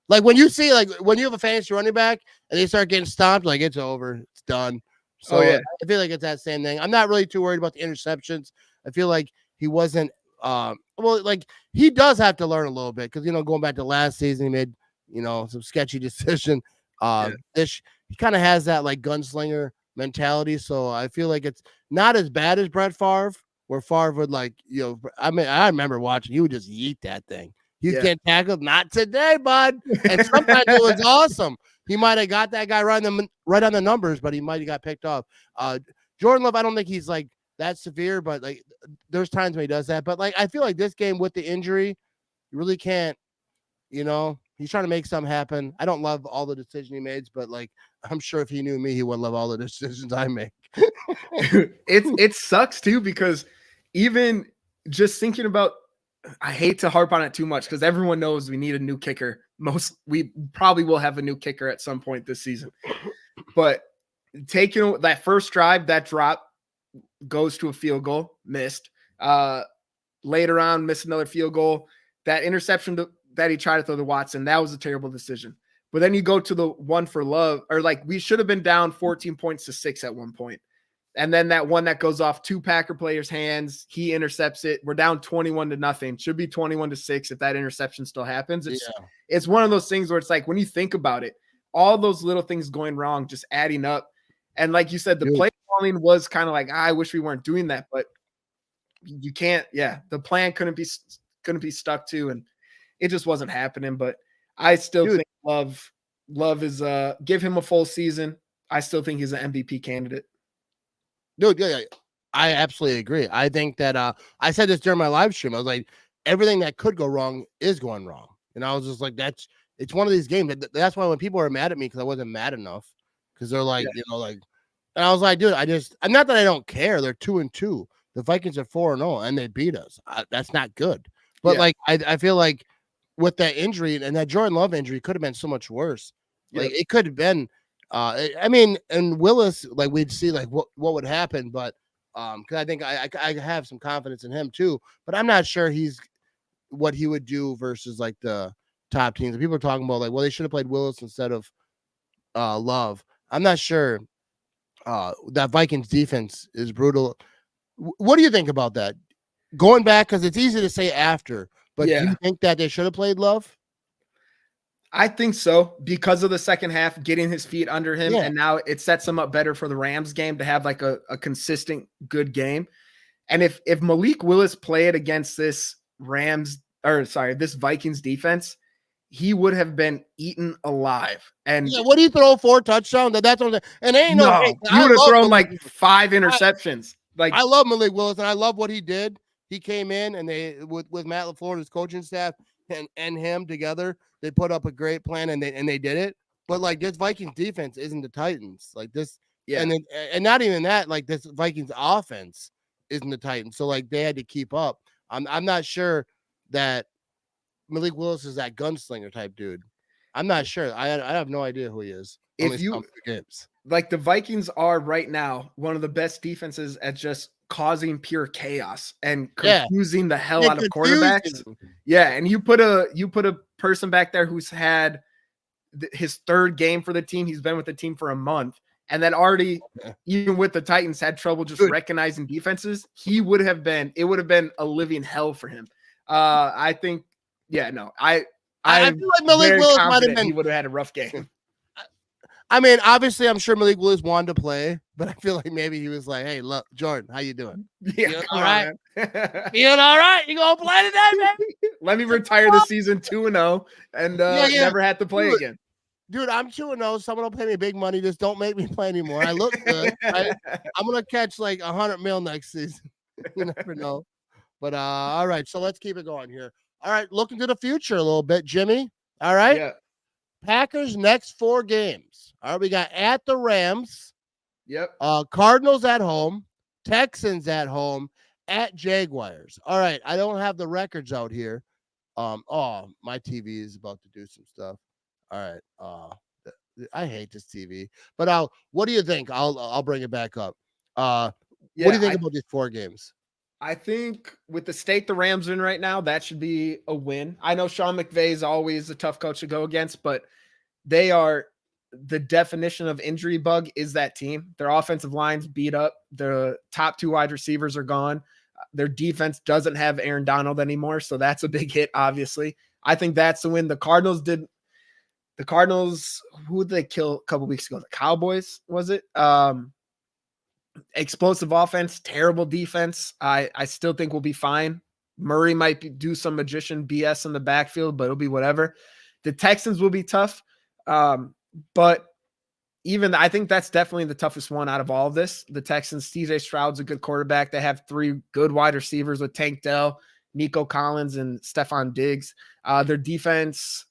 Like when you see, like when you have a fantasy running back and they start getting stopped, like it's over, it's done. So I feel like it's that same thing. I'm not really too worried about the interceptions. I feel like he wasn't. Like he does have to learn a little bit because going back to last season, he made some sketchy decision. He kind of has that like gunslinger mentality. So I feel like it's not as bad as Brett Favre, where Favre would I remember watching, he would just yeet that thing. He's getting tackled. Not today, bud. And sometimes it was awesome. He might have got that guy right on the numbers, but he might have got picked off. Jordan Love, I don't think he's like that severe, but like there's times when he does that. But like I feel like this game with the injury, you really can't, he's trying to make something happen. I don't love all the decisions he makes, but like I'm sure if he knew me, he wouldn't love all the decisions I make. It sucks too, because even just thinking about, I hate to harp on it too much because everyone knows we need a new kicker. We probably will have a new kicker at some point this season. But taking that first drive, that drop goes to a field goal, missed. Later on, missed another field goal. That interception that he tried to throw to Watson, that was a terrible decision. But then you go to the one for Love, or like we should have been down 14 points to 6 at one point. And then that one that goes off 2 Packer players' hands, he intercepts it. We're down 21-0. Should be 21-6 if that interception still happens. It's one of those things where it's like when you think about it, all those little things going wrong, just adding up. And like you said, the play calling was kind of like, I wish we weren't doing that, but you can't. Yeah, the plan couldn't be stuck to, and it just wasn't happening. But I still think Love is give him a full season. I still think he's an MVP candidate. Dude, yeah, I absolutely agree. I think that I said this during my live stream. I was like, everything that could go wrong is going wrong. And I was just like, it's one of these games. That's why when people are mad at me because I wasn't mad enough, because they're like, and I was like, dude, I'm not that I don't care. They're 2-2. The Vikings are 4-0 and they beat us. That's not good. But like, I feel like with that injury and that Jordan Love injury could have been so much worse. Like it could have been. And Willis, like we'd see like what would happen, but because I think I have some confidence in him too, but I'm not sure he's what he would do versus like the top teams. And people are talking about like, well, they should have played Willis instead of Love. I'm not sure that Vikings defense is brutal. What do you think about that? Going back, because it's easy to say after, but do you think that they should have played Love? I think so, because of the second half, getting his feet under him, Yeah. and now it sets him up better for the Rams game to have like a consistent good game. And if Malik Willis played against this Vikings defense, he would have been eaten alive. And Yeah, what do you throw 4 touchdowns? That's what and ain't no, hey, he would have thrown Malik. like 5 interceptions. I love Malik Willis, and I love what he did. He came in, and they with Matt LaFleur and his coaching staff and him together, they put up a great plan, and they did it. But like this Vikings defense isn't the Titans. Like this, and not even that. Like this Vikings offense isn't the Titans. So like they had to keep up. I'm not sure that Malik Willis is that gunslinger type dude. I'm not sure. I have no idea who he is. If you games. Like the Vikings are right now one of the best defenses at just causing pure chaos and confusing the hell out of quarterbacks. Yeah, and you put a person back there who's had his 3rd game for the team. He's been with the team for a month, and that already, even with the Titans, had trouble just recognizing defenses. It would have been a living hell for him. I think, I feel like Malik Willis might have been. He would have had a rough game. I mean, obviously, I'm sure Malik Willis wanted to play, but I feel like maybe he was like, "Hey, look, Jordan, how you doing? Yeah, all right, feeling all right? You gonna play today, man? Let me retire the season 2-0 and never have to play again." Dude, I'm 2-0. Someone will pay me big money. Just don't make me play anymore. I look good. Right? I'm gonna catch like 100 mil next season. You never know. But all right, so let's keep it going here. All right, look into the future a little bit, Jimmy. All right. Yeah. Packers next 4 games. All right, we got at the Rams. Yep. Cardinals at home, Texans at home, at Jaguars. All right, I don't have the records out here. My TV is about to do some stuff. All right. I hate this TV. But what do you think? I'll bring it back up. What do you think about these 4 games? I think with the state the Rams are in right now, that should be a win. I know Sean McVay is always a tough coach to go against, but they are the definition of injury bug is that team. Their offensive line's beat up. The top 2 wide receivers are gone. Their defense doesn't have Aaron Donald anymore, so that's a big hit, obviously. I think that's the win. The Cardinals, who did they kill a couple weeks ago? The Cowboys, was it? Explosive offense, terrible defense. I still think we'll be fine. Murray might do some magician BS in the backfield, but it'll be whatever. The Texans will be tough. But even I think that's definitely the toughest one out of all of this. The Texans, CJ Stroud's a good quarterback. They have 3 good wide receivers with Tank Dell, Nico Collins, and Stephon Diggs. Their defense,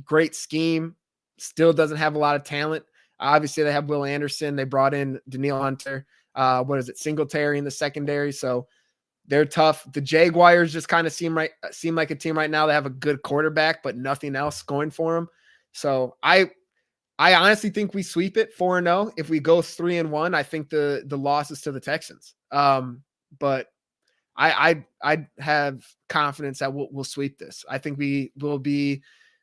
great scheme, still doesn't have a lot of talent. Obviously, they have Will Anderson. They brought in Danielle Hunter. Singletary in the secondary. So they're tough. The Jaguars just kind of seem like a team right now that have a good quarterback, but nothing else going for them. So I honestly think we sweep it 4-0. If we go 3-1, I think the loss is to the Texans. But I have confidence that we'll sweep this. I think we will be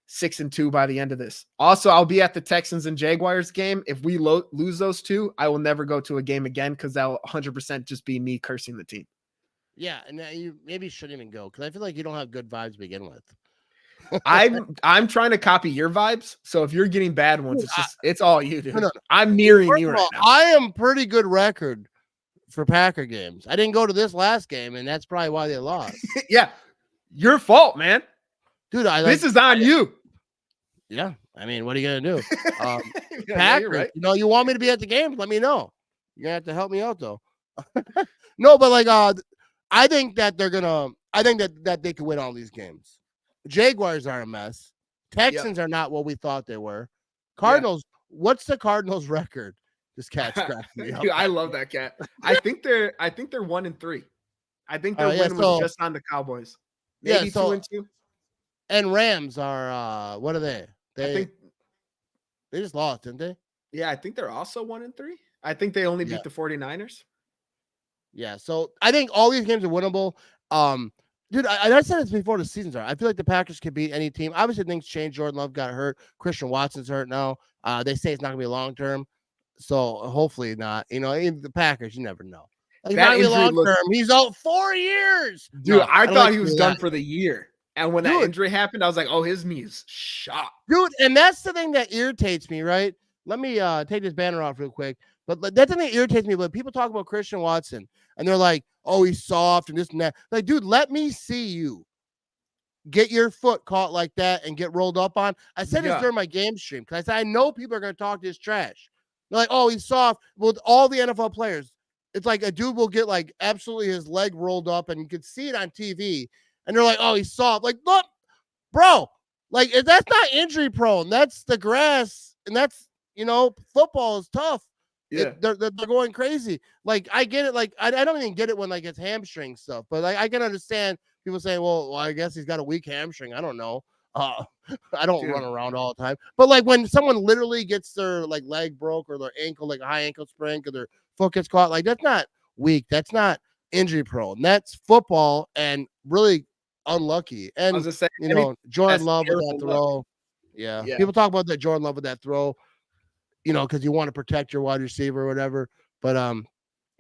6-2 by the end of this. Also, I'll be at the Texans and Jaguars game. If we lose those 2, I will never go to a game again because that'll 100% just be me cursing the team. Yeah, and you maybe shouldn't even go because I feel like you don't have good vibes to begin with. I'm trying to copy your vibes. So if you're getting bad ones, it's all you, dude. No. I'm mirroring you right now. I am pretty good record for Packer games. I didn't go to this last game, and that's probably why they lost. Yeah, your fault, man. Dude, this is on you. Yeah, I mean, what are you gonna do? Packers, right. You want me to be at the game? Let me know. You're gonna have to help me out, though. No, but like, I think that they're gonna. I think that they can win all these games. Jaguars are a mess. Texans are not what we thought they were. Cardinals. What's the Cardinals' record? This cat's cracking me up. Dude, I love that cat. I think they're 1-3. I think their win was just on the Cowboys. Maybe 2-2. And Rams are what are they? They just lost, didn't they? Yeah, I think they're also 1-3. I think they only beat the 49ers. Yeah, so I think all these games are winnable. Dude, I said this before the season's are. I feel like the Packers can beat any team. Obviously, things change. Jordan Love got hurt. Christian Watson's hurt now. They say it's not going to be long term. So hopefully not. The Packers, you never know. Like That not even injury long looked- term. He's out 4 years. Dude, No, I don't thought like he to was do done that. for the year. And when that Dude. injury happened, I was like, oh, his knee is shot. Dude, and that's the thing that irritates me, right? Let me take this banner off real quick. But that's the thing that irritates me. When people talk about Christian Watson and they're like, oh, he's soft and this and that. Like, dude, let me see you get your foot caught like that and get rolled up on. I said this Yeah. during my game stream because I said, I know people are going to talk this trash. They're like, oh, he's soft. With all the NFL players, it's like a dude will get like absolutely his leg rolled up and you can see it on TV. And they're like, oh, he's soft. Like, look, bro, like that's not injury prone. That's the grass. And that's, football is tough. Yeah. They're going crazy. Like, I get it. Like, I don't even get it when like it's hamstring stuff, but like I can understand people saying, well, I guess he's got a weak hamstring. I don't know. I don't run around all the time. But like when someone literally gets their like leg broke or their ankle, like a high ankle sprain, because their foot gets caught, like that's not weak. That's not injury prone. That's football and really unlucky. I And was just saying, Jordan that's Love with that terrible throw. Yeah. People talk about that Jordan Love with that throw, because you want to protect your wide receiver or whatever. But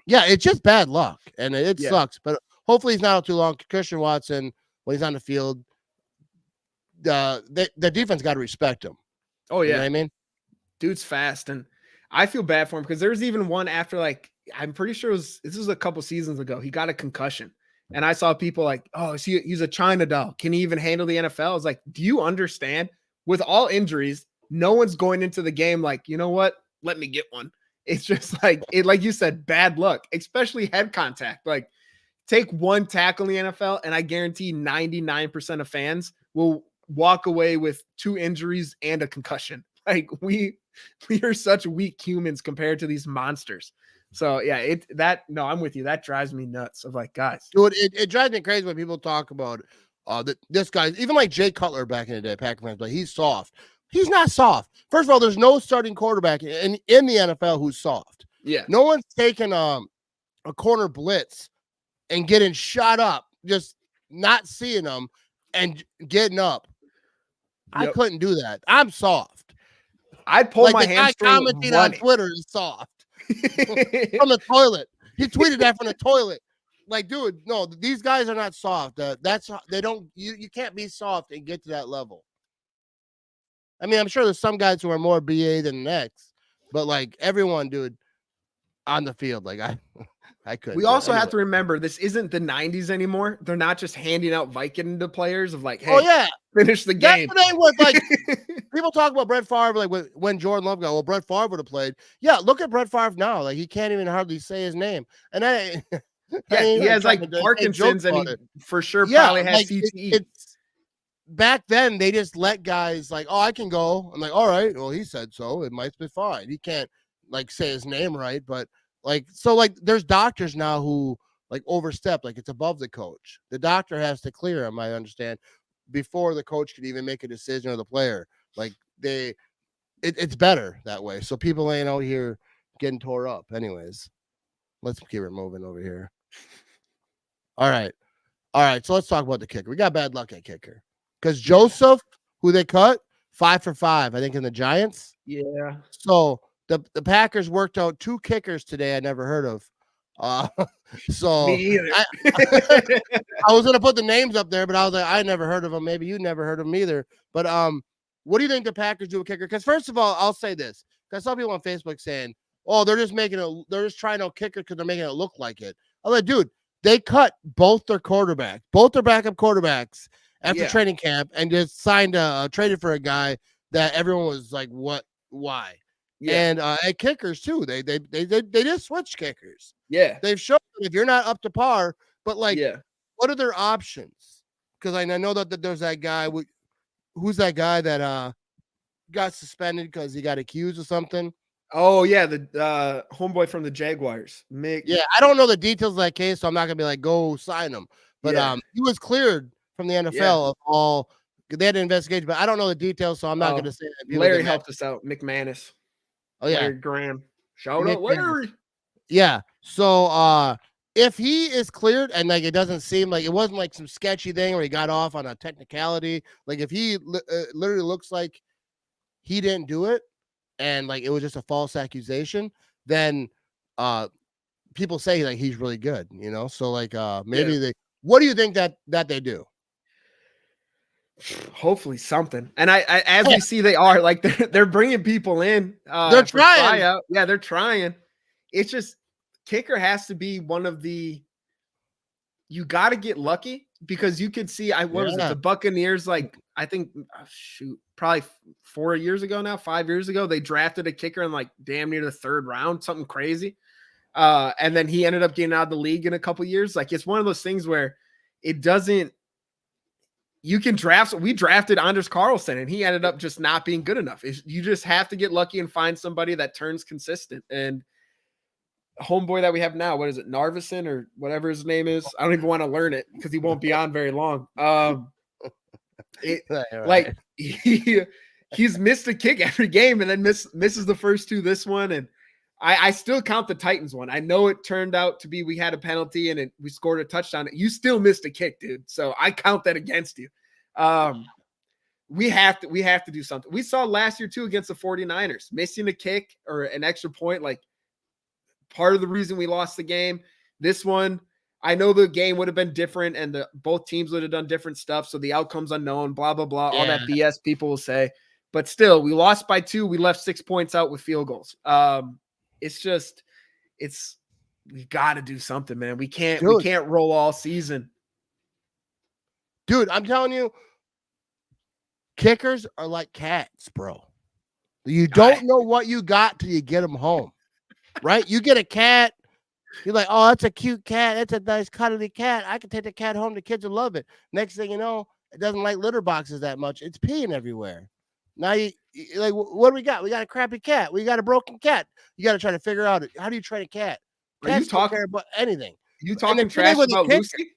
yeah, it's just bad luck, and it sucks. But hopefully he's not out too long. Christian Watson, when he's on the field, the defense got to respect him. Oh yeah, you know what I mean, dude's fast, and I feel bad for him because there's even one after like I'm pretty sure this was a couple seasons ago. He got a concussion, and I saw people like, oh, he's a China doll. Can he even handle the NFL? I was like, do you understand? With all injuries, no one's going into the game like, you know what? Let me get one. It's just like you said, bad luck, especially head contact. Like, take one tackle in the NFL, and I guarantee 99% of fans will walk away with 2 injuries and a concussion. Like, we are such weak humans compared to these monsters. So yeah, I'm with you. That drives me nuts. Of like, guys, dude, it drives me crazy when people talk about this guy, even like Jay Cutler back in the day, Packers fans, but he's soft. He's not soft. First of all, there's no starting quarterback in the NFL who's soft. Yeah, no one's taking a corner blitz and getting shot up, just not seeing them and getting up. I couldn't do that. I'm soft. I'd pull like my the guy hamstring commenting running. on Twitter is soft. From the toilet. He tweeted that from the toilet. Like, dude, no, these guys are not soft. You can't be soft and get to that level. I mean, I'm sure there's some guys who are more BA than the next, but like everyone, dude, on the field, like I couldn't. We also have to remember this isn't the 90s anymore. They're not just handing out Viking to players of like, hey, finish the game. That's the thing with like people talk about Brett Favre, like when Jordan Love got, well, Brett Favre would have played. Yeah, look at Brett Favre now. Like he can't even hardly say his name. And he has like Parkinson's and he for sure probably has like, CTE. It's back then they just let guys like, oh, I can go. I'm like, all right, well, he said so. It might be fine. He can't like say his name right, but like so like there's doctors now who like overstep, like it's above the coach. The doctor has to clear him, I understand, before the coach can even make a decision or the player. Like it's better that way. So people ain't out here getting tore up. Anyways, let's keep it moving over here. All right. So let's talk about the kicker. We got bad luck at kicker because Joseph, who they cut, 5 for 5, I think, in the Giants. Yeah. So the Packers worked out 2 kickers today I never heard of. So me either. I was gonna put the names up there, but I was like, I never heard of them. Maybe you never heard of them either. But what do you think the Packers do with kicker? Because first of all, I'll say this. Because I saw people on Facebook saying, "Oh, they're just trying out kicker because they're making it look like it." I'm like, dude, they cut both their backup quarterbacks after training camp and just traded for a guy that everyone was like, what? Why? Yeah. And at kickers too, they just switch kickers. Yeah, they've shown that if you're not up to par, but like, what are their options? Because I know that there's that guy. Who's that guy that got suspended because he got accused of something? Oh yeah, the homeboy from the Jaguars, Mick. Yeah, I don't know the details of that case, so I'm not gonna be like, go sign him. But he was cleared from the NFL of all. They had an investigation, but I don't know the details, so I'm not gonna say that. Larry helped us out. McManus. Oh yeah, Larry Graham. Shout out Larry. Yeah. So if he is cleared and like it doesn't seem like it wasn't like some sketchy thing where he got off on a technicality, like if he literally looks like he didn't do it, and like it was just a false accusation, then people say like he's really good, you know. So like maybe they. What do you think that they do? Hopefully something. And I as we see, they are like they're bringing people in. They're for trying. tryout. Yeah, they're trying. It's just kicker has to be one of the. You got to get lucky because you could see. What was it? The Buccaneers, like I think, probably 4 years ago now, 5 years ago, they drafted a kicker in like damn near the third round, something crazy. And then he ended up getting out of the league in a couple years. Like it's one of those things where it doesn't. You can draft. We drafted Anders Carlson, and he ended up just not being good enough. You just have to get lucky and find somebody that turns consistent. And homeboy that we have now, what is it, Narvison or whatever his name is? I don't even want to learn it because he won't be on very long. Like he's missed a kick every game, and then misses the first two this one, and I still count the Titans one. I know it turned out to be we had a penalty and we scored a touchdown. You still missed a kick, dude. So I count that against you. We have to do something. We saw last year too against the 49ers, missing a kick or an extra point, like part of the reason we lost the game. This one, I know the game would have been different and both teams would have done different stuff. So the outcome's unknown, blah, blah, blah, all that BS people will say. But still, we lost by 2. We left 6 points out with field goals. We got to do something, man. We can't roll all season. Dude, I'm telling you, kickers are like cats, bro. You don't know what you got till you get them home, right? You get a cat, you're like, oh, that's a cute cat. That's a nice cuddly cat. I can take the cat home. The kids will love it. Next thing you know, it doesn't like litter boxes that much. It's peeing everywhere. Now you like, what do we got? We got a crappy cat. We got a broken cat. You got to try to figure out how do you train a cat? Cats don't care about anything. You talking trash about Lucy?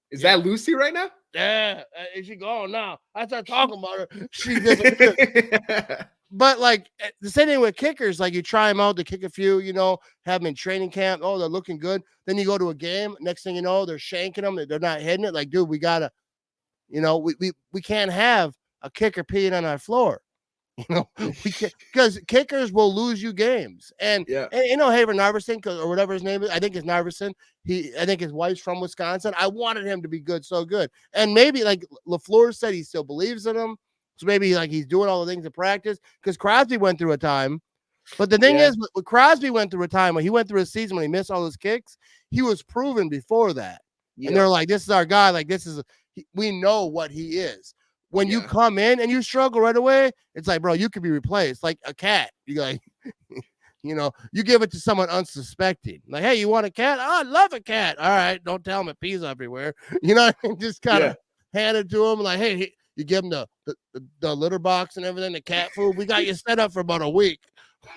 Is that Lucy right now? Yeah, she gone now. I start talking about her. She disappeared. But like the same thing with kickers, like you try them out to kick a few, you know, have them in training camp. Oh, they're looking good. Then you go to a game. Next thing you know, they're shanking them. They're not hitting it. Like, dude, we gotta, you know, we can't have a kicker peeing on our floor. You know, we can't, because kickers will lose you games. And you know, Haver Narvison or whatever his name is, I think it's Narvison. I think his wife's from Wisconsin. I wanted him to be good, so good. And maybe like LaFleur said, he still believes in him. So maybe like he's doing all the things in practice because Crosby went through a time. But the thing is, Crosby went through a time when he went through a season when he missed all his kicks. He was proven before that. And they're like, this is our guy. Like, we know what he is. When you come in and you struggle right away, it's like, bro, you could be replaced like a cat. You like, you know, you give it to someone unsuspecting. Like, hey, you want a cat? Oh, I love a cat. All right, don't tell him it pees everywhere. You know, just kind of hand it to him. Like, hey, you give him the litter box and everything, the cat food. We got you set up for about a week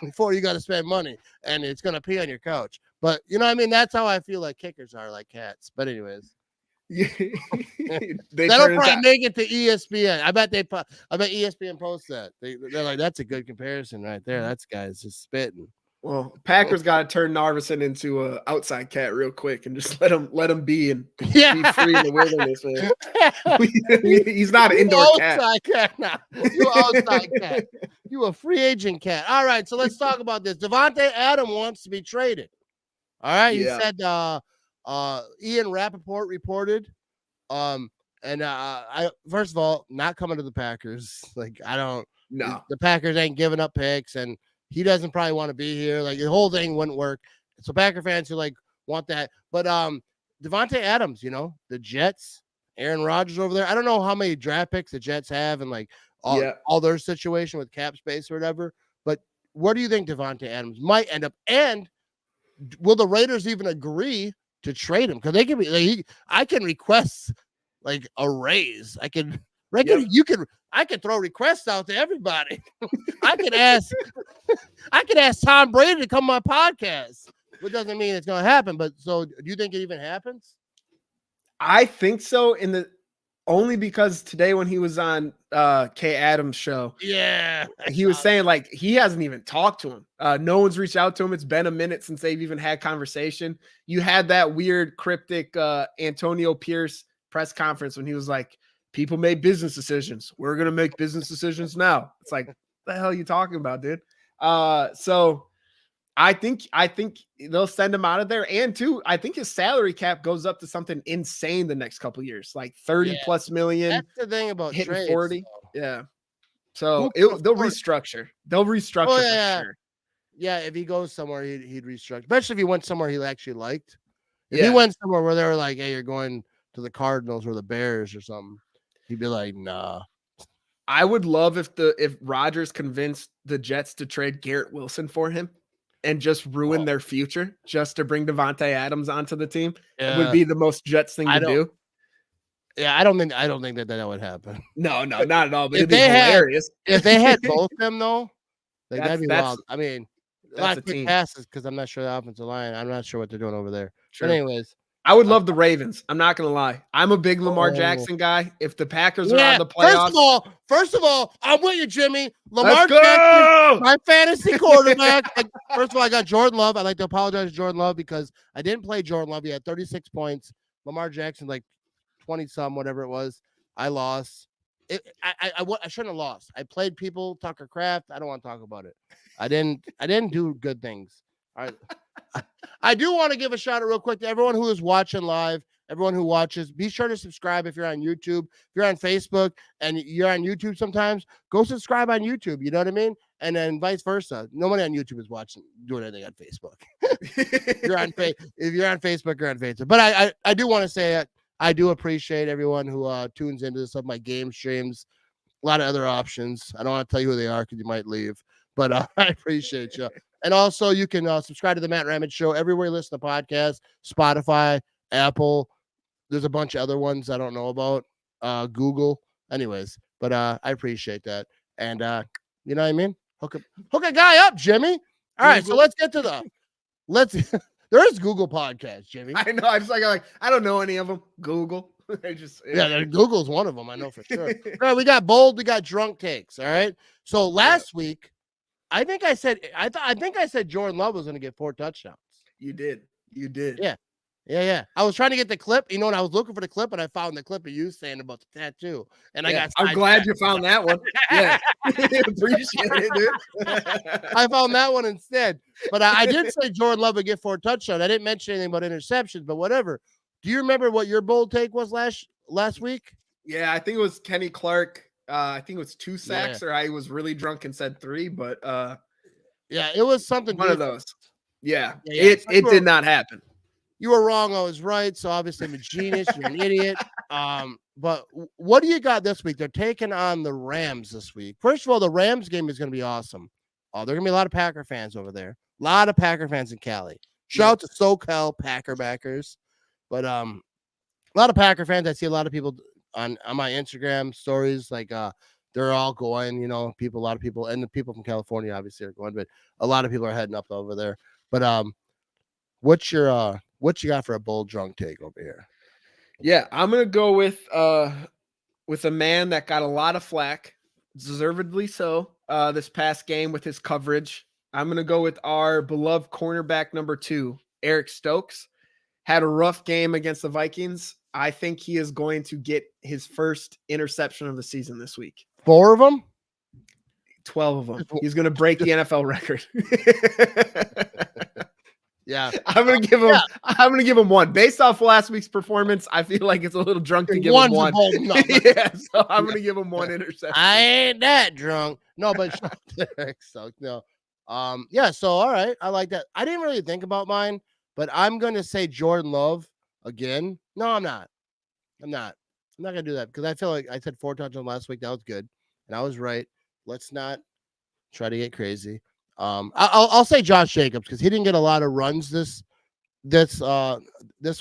before you got to spend money, and it's gonna pee on your couch. But you know what I mean? That's how I feel like kickers are like cats. But anyways. That'll probably make it to ESPN. I bet ESPN posts that. They're like, that's a good comparison right there. That's guys just spitting. Well, Packers got to turn Narvison into an outside cat real quick and just let him be and be free in the wilderness, man. He's not an indoor cat. Now. You outside cat. You a free agent cat. All right, so let's talk about this. Devontae Adams wants to be traded. All right, he said Ian Rappaport reported. And I first of all, not coming to the Packers. Like, I don't know. The Packers ain't giving up picks, and he doesn't probably want to be here. Like, the whole thing wouldn't work. So Packer fans who like want that. But Devontae Adams, you know, the Jets, Aaron Rodgers over there. I don't know how many draft picks the Jets have and like all their situation with cap space or whatever. But where do you think Devontae Adams might end up? And will the Raiders even agree to trade him? Because they can be like, I can request like a raise. I can I could throw requests out to everybody. I could ask Tom Brady to come on my podcast, which doesn't mean it's gonna happen. But so do you think it even happens? I think so, only because today when he was on Kay Adams' show, he was saying like he hasn't even talked to him. No one's reached out to him. It's been a minute since they've even had conversation. You had that weird cryptic Antonio Pierce press conference when he was like, people made business decisions. We're gonna make business decisions now. It's like, what the hell are you talking about, dude? So I think they'll send him out of there. And two, I think his salary cap goes up to something insane the next couple years, like 30 Yeah, plus million, that's the thing about hitting trades. 40. Though. Yeah. So Who can they'll afford- restructure. They'll restructure Oh, for yeah. sure. Yeah, if he goes somewhere, he'd restructure. Especially if he went somewhere he actually liked. If Yeah. he went somewhere where they were like, "Hey, you're going to the Cardinals or the Bears or something," he'd be like, "Nah." I would love if Rodgers convinced the Jets to trade Garrett Wilson for him and just ruin their future just to bring Devontae Adams onto the team. It would be the most Jets thing to do. Yeah, I don't think that would happen. No, not at all. But If it'd be they had- hilarious. If they had both them though, like that'd be That's- wild. I mean, a that's lot a of quick team. passes because I'm not sure the offensive line. I'm not sure what they're doing over there. True. But anyways, I would love the Ravens. I'm not gonna lie. I'm a big Lamar Oh. Jackson guy. If the Packers are on the playoffs, First of all, I'm with you, Jimmy. Lamar let's Jackson, go. my fantasy quarterback. First of all, I got Jordan Love. I'd like to apologize to Jordan Love because I didn't play Jordan Love. He had 36 points. Lamar Jackson, like 20-some, whatever it was. I lost. I shouldn't have lost. I played people, Tucker Kraft. I don't want to talk about it. I didn't do good things. All right. I do want to give a shout out real quick to everyone who is watching live, everyone who watches. Be sure to subscribe if you're on YouTube. If you're on Facebook and you're on YouTube sometimes, go subscribe on YouTube. You know what I mean? And then vice versa. Nobody on YouTube is doing anything on Facebook. If you're on Facebook, you're on Facebook. But I do want to say that I do appreciate everyone who tunes into some of my game streams. A lot of other options. I don't want to tell you who they are because you might leave. But I appreciate you. And also, you can subscribe to the Matt Ramage Show everywhere you listen to podcasts, Spotify, Apple. There's a bunch of other ones I don't know about. Google. Anyways, but I appreciate that. And you know what I mean? Hook a guy up, Jimmy. All right, so let's get to there is Google Podcast, Jimmy. I know. I just like I don't know any of them. Google. Google's one of them. I know for sure. All right, we got bold, we got drunk takes. All right. So last week, I think I said Jordan Love was going to get 4 touchdowns. You did. Yeah. I was trying to get the clip, and I was looking for the clip, and I found the clip of you saying about the tattoo. And I'm glad you found that one. Yeah, appreciate it, dude. I found that one instead. But I did say Jordan Love would get 4 touchdowns. I didn't mention anything about interceptions, but whatever. Do you remember what your bold take was last week? Yeah, I think it was Kenny Clark. I think it was 2 sacks, or I was really drunk and said 3, but yeah, it was something. One of those. Yeah. It did not happen. You were wrong. I was right. So obviously I'm a genius. You're an idiot. But what do you got this week? They're taking on the Rams this week. First of all, the Rams game is going to be awesome. There are going to be a lot of Packer fans over there. A lot of Packer fans in Cali. Shout out to SoCal Packer backers. But a lot of Packer fans. I see a lot of people on my Instagram stories, like they're all going, a lot of people, and the people from California obviously are going, but a lot of people are heading up over there. But what you got for a bold drunk take over here? Yeah, I'm gonna go with a man that got a lot of flack, deservedly so, this past game with his coverage. I'm gonna go with our beloved cornerback number 2, Eric Stokes. Had a rough game against the Vikings. I think he is going to get his first interception of the season this week. 4 of them? 12 of them. He's going to break the NFL record. Yeah. I'm going to give him 1. Based off last week's performance, I feel like it's a little drunk to give him 1. Yeah, so I'm going to give him 1 interception. I ain't that drunk. No, but Eric Stokes. No. Yeah, so all right. I like that. I didn't really think about mine, but I'm going to say Jordan Love again. No, I'm not. I'm not going to do that because I feel like I said 4 touchdowns last week. That was good. And I was right. Let's not try to get crazy. I'll say Josh Jacobs because he didn't get a lot of runs this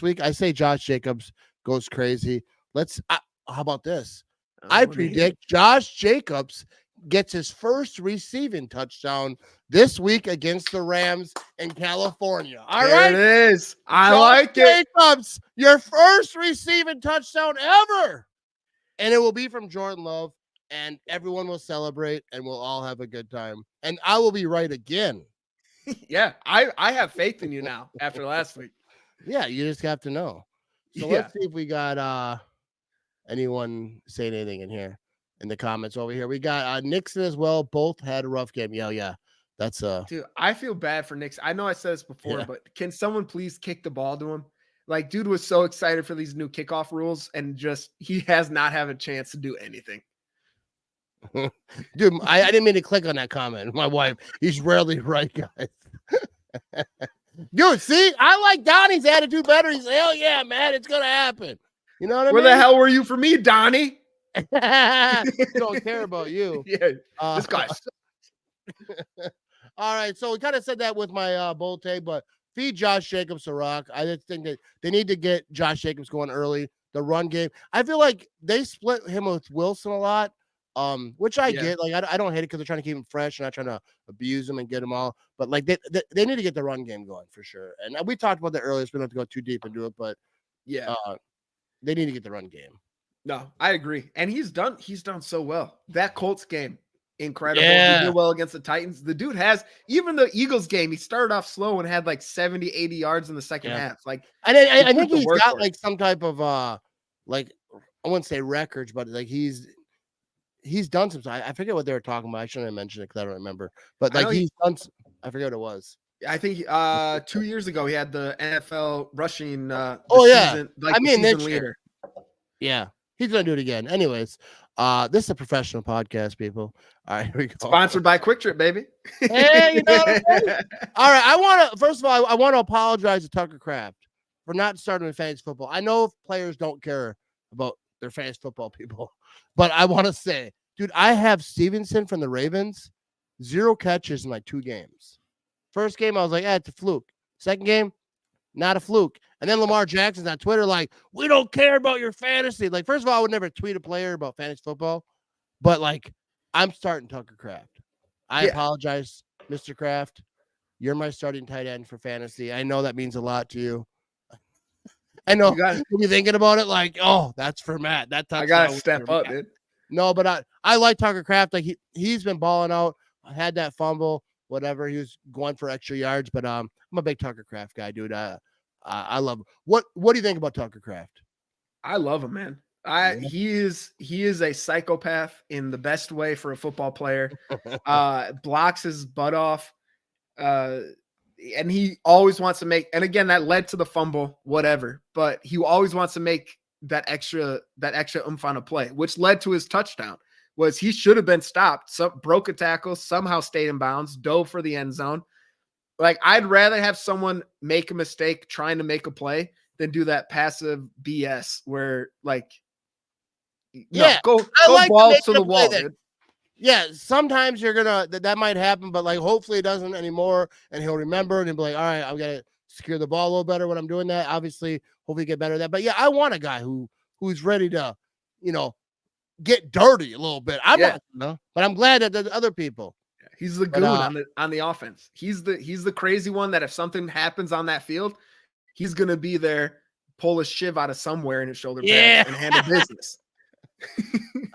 week. I say Josh Jacobs goes crazy. How about this? I predict Josh Jacobs gets his first receiving touchdown this week against the Rams in California. All right, it is. I like it. Jacobs, your first receiving touchdown ever, and it will be from Jordan Love, and everyone will celebrate, and we'll all have a good time, and I will be right again. Yeah, I have faith in you now after last week. Yeah, you just have to know. So let's see if we got anyone saying anything in here in the comments over here. We got Nixon as well. Both had a rough game. Yeah. That's Dude, I feel bad for Nick. I know I said this before, Yeah. but can someone please kick the ball to him? Like, dude was so excited for these new kickoff rules, and just he has not had a chance to do anything. dude. I didn't mean to click on that comment. My wife, he's rarely right, guys. Dude, see, I like Donnie's attitude better. He's hell yeah, man, it's gonna happen. You know what I Where mean? the hell were you for me, Donnie? Don't care about you. Yeah, Uh, this guy. all right, so we kind of said that with my bold take, but feed Josh Jacobs a rock. I just think that they need to get Josh Jacobs going early. The run game. I feel like they split him with Wilson a lot, which I get. Like I don't hate it because they're trying to keep him fresh and not trying to abuse him and get him all. But like they need to get the run game going for sure. And we talked about that earlier. So we don't have to go too deep into it, but Yeah, they need to get the run game. no, I agree. And he's done so well. That Colts game, incredible. Yeah. He did well against the Titans. The dude has, even the Eagles game, he started off slow and had like 70, 80 yards in the second half. Like, And I think the he's got workhorse. like some type of like I wouldn't say records, but like he's done some. I forget what they were talking about. I shouldn't have mentioned it because I don't remember. But I like know he's done. I forget what it was. I think 2 years ago he had the NFL rushing the yeah. season, like I mean, the season this year. leader. Yeah, he's gonna do it again. Anyways, this is a professional podcast, people. All right, here we go. Sponsored by Quick Trip, baby. Hey, you know what I'm saying? All right, I want to first of all, I want to apologize to Tucker Kraft for not starting with fantasy football. I know players don't care about their fantasy football people, but I want to say, dude, I have Stevenson from the Ravens, 0 catches in like 2 games. First game, I was like, it's a fluke. Second game, not a fluke. And then Lamar Jackson's on Twitter like, we don't care about your fantasy. Like, first of all, I would never tweet a player about fantasy football, but like, I'm starting Tucker Kraft. I apologize, Mr. Kraft. You're my starting tight end for fantasy. I know that means a lot to you. I know you'll be thinking about it like, oh, that's for Matt. I gotta step up, dude. No, but I like Tucker Kraft. Like he's been balling out. I had that fumble, whatever. He was going for extra yards, but I'm a big Tucker Kraft guy, dude. I love him. What do you think about Tucker Kraft? I love him, man. He is a psychopath in the best way for a football player. Blocks his butt off. And he always wants to make, and again, that led to the fumble, whatever, but he always wants to make that extra oomph on a play, which led to his touchdown. Was he should have been stopped, broke a tackle, somehow stayed in bounds, dove for the end zone. Like, I'd rather have someone make a mistake trying to make a play than do that passive BS where, like, go like balls to the wall, dude. Yeah, sometimes you're gonna that might happen, but like hopefully it doesn't anymore, and he'll remember and he'll be like, all right, I'm gonna secure the ball a little better when I'm doing that. Obviously, hopefully get better at that. But yeah, I want a guy who's ready to, get dirty a little bit. But I'm glad that there's other people. He's the goon on the offense. He's the crazy one that if something happens on that field, he's gonna be there, pull a shiv out of somewhere in his shoulder pads and handle business.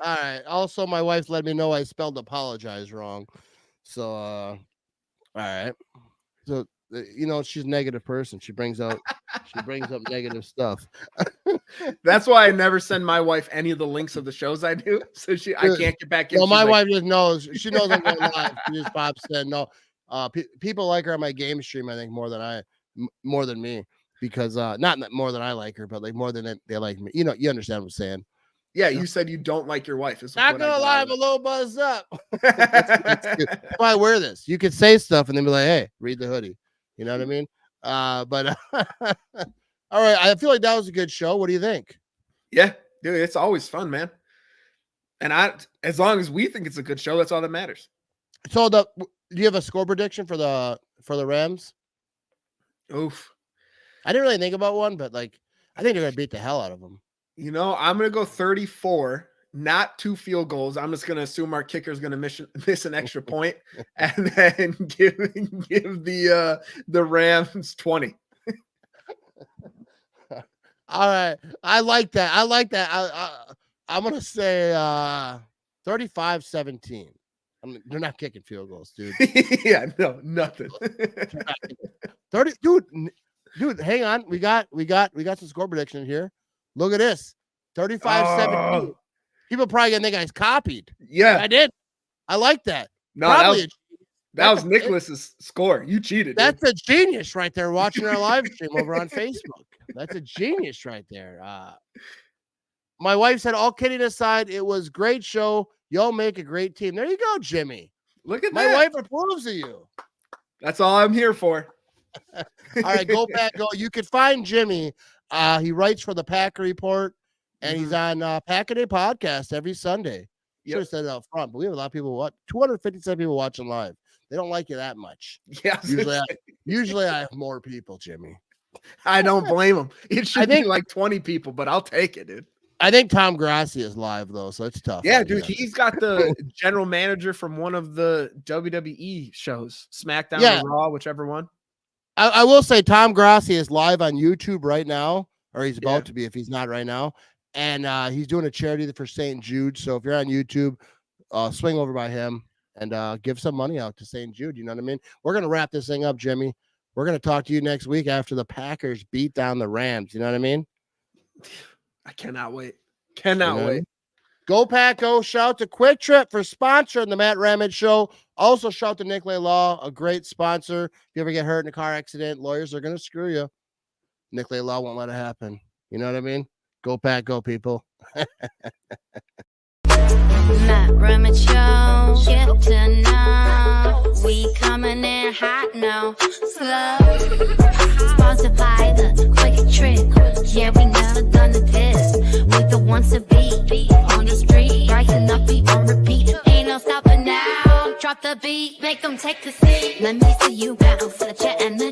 All right. Also, my wife let me know I spelled apologize wrong. So, all right. So, she's a negative person. She brings up negative stuff. That's why I never send my wife any of the links of the shows I do. So I can't get back in. Well, my wife just knows. She knows I'm going live. She just pops in. No, people like her on my game stream, I think, more than me, because not more than I like her, but like more than they like me. You understand what I'm saying. Yeah, you said you don't like your wife. Not gonna lie, I'm a little buzzed up. That's why I wear this. You could say stuff and then be like, "Hey, read the hoodie." You know what I mean? But all right, I feel like that was a good show. What do you think? Yeah, dude, it's always fun, man. And as long as we think it's a good show, that's all that matters. So, do you have a score prediction for the Rams? Oof, I didn't really think about one, but like, I think they're gonna beat the hell out of them. I'm going to go 34, not 2 field goals. I'm just going to assume our kicker is going to miss an extra point and then give the Rams 20. All right. I like that. I'm going to say 35-17. They're not kicking field goals, dude. Yeah, no, nothing. 30, dude, hang on. We got some score prediction here. Look at this. 35-17. People probably gonna think I copied. Yeah, I did. I like that. No, That was Nicholas's score. You cheated. Dude. That's a genius right there watching our live stream over on Facebook. That's a genius right there. My wife said, all kidding aside, it was great show. Y'all make a great team. There you go, Jimmy. Look at my that. My wife approves of you. That's all I'm here for. All right, go back. Go. You can find Jimmy. He writes for the Packer Report, and he's on Packer Day Podcast every Sunday. Should have said it up front, but we have a lot of people watch. 257 people watching live. They don't like you that much. Yeah. Usually I have more people, Jimmy. I don't blame them. It should be like 20 people, but I'll take it, dude. I think Tom Grassi is live though, so it's tough. Yeah, dude, he's got the general manager from one of the WWE shows, SmackDown or Raw, whichever one. I will say Tom Grassi is live on YouTube right now, or he's about to be if he's not right now, and he's doing a charity for St. Jude. So if you're on YouTube, swing over by him and give some money out to St. Jude. You know what I mean? We're gonna wrap this thing up, Jimmy. We're gonna talk to you next week after the Packers beat down the Rams. You know what I mean? I cannot wait. Cannot wait. Go Pack Go. Shout to Quick Trip for sponsoring the Matt Ramage Show. Also shout to Nick Law, a great sponsor. If you ever get hurt in a car accident, lawyers are going to screw you. Nick Law won't let it happen. You know what I mean? Go Pack Go, people. Matt Ramage Show. Get to know. We coming in hot now. Slow. Sponsored by the Quick Trip. Yeah, we never done this. We the ones to be on the street, rising up, beat on repeat. Ain't no stopping now. Drop the beat, make them take a seat. Let me see you bounce, let your energy